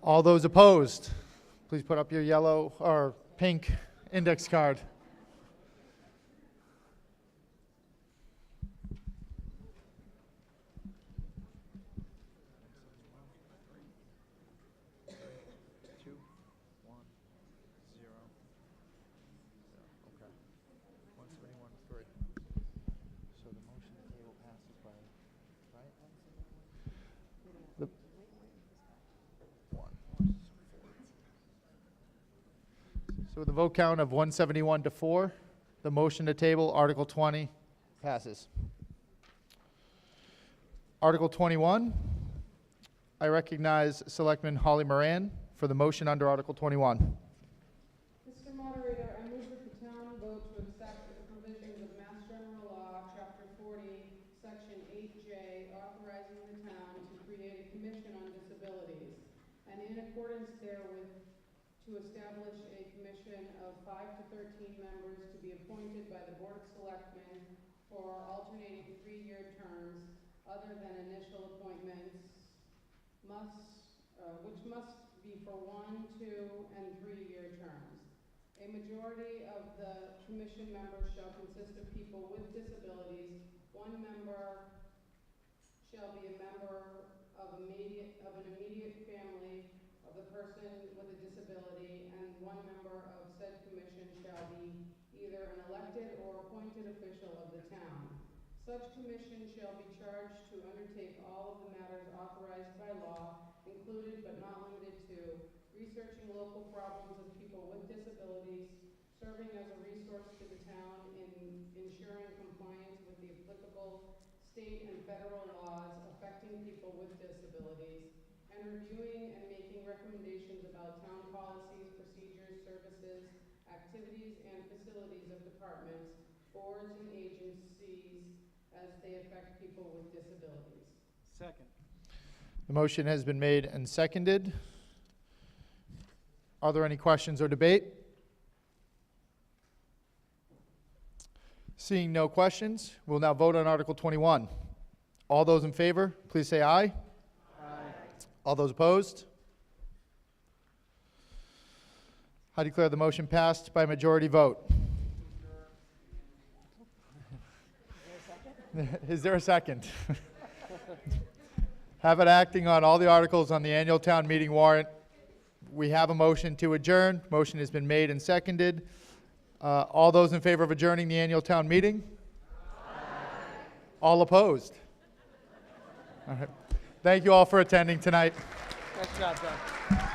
Speaker 1: All those opposed, please put up your yellow or pink index card. So with a vote count of 171 to 4, the motion to table Article 20 passes. Article 21, I recognize Selectman Holly Moran for the motion under Article 21.
Speaker 9: Mr. Moderator, I move that the town vote to accept the provisions of Mass General Law, Chapter 40, Section 8J, authorizing the town to create a commission on disabilities, and in accordance therewith, to establish a commission of 5 to 13 members to be appointed by the Board of Selectmen for alternating 3-year terms other than initial appointments, which must be for 1, 2, and 3-year terms. A majority of the commission members shall consist of people with disabilities. 1 member shall be a member of an immediate family of the person with a disability, and 1 member of said commission shall be either an elected or appointed official of the town. Such commission shall be charged to undertake all of the matters authorized by law, included but not limited to researching local problems of people with disabilities, serving as a resource to the town in ensuring compliance with the applicable state and federal laws affecting people with disabilities, and reviewing and making recommendations about town policies, procedures, services, activities, and facilities of departments, boards, and agencies as they affect people with disabilities.
Speaker 15: Second.
Speaker 1: The motion has been made and seconded. Are there any questions or debate? Seeing no questions, we'll now vote on Article 21. All those in favor, please say aye.
Speaker 15: Aye.
Speaker 1: All those opposed? I declare the motion passed by majority vote. Is there a second? Having acting on all the articles on the annual town meeting warrant, we have a motion to adjourn. Motion has been made and seconded. All those in favor of adjourning the annual town meeting? Aye. All opposed? All right. Thank you all for attending tonight.
Speaker 15: Nice job, Ben.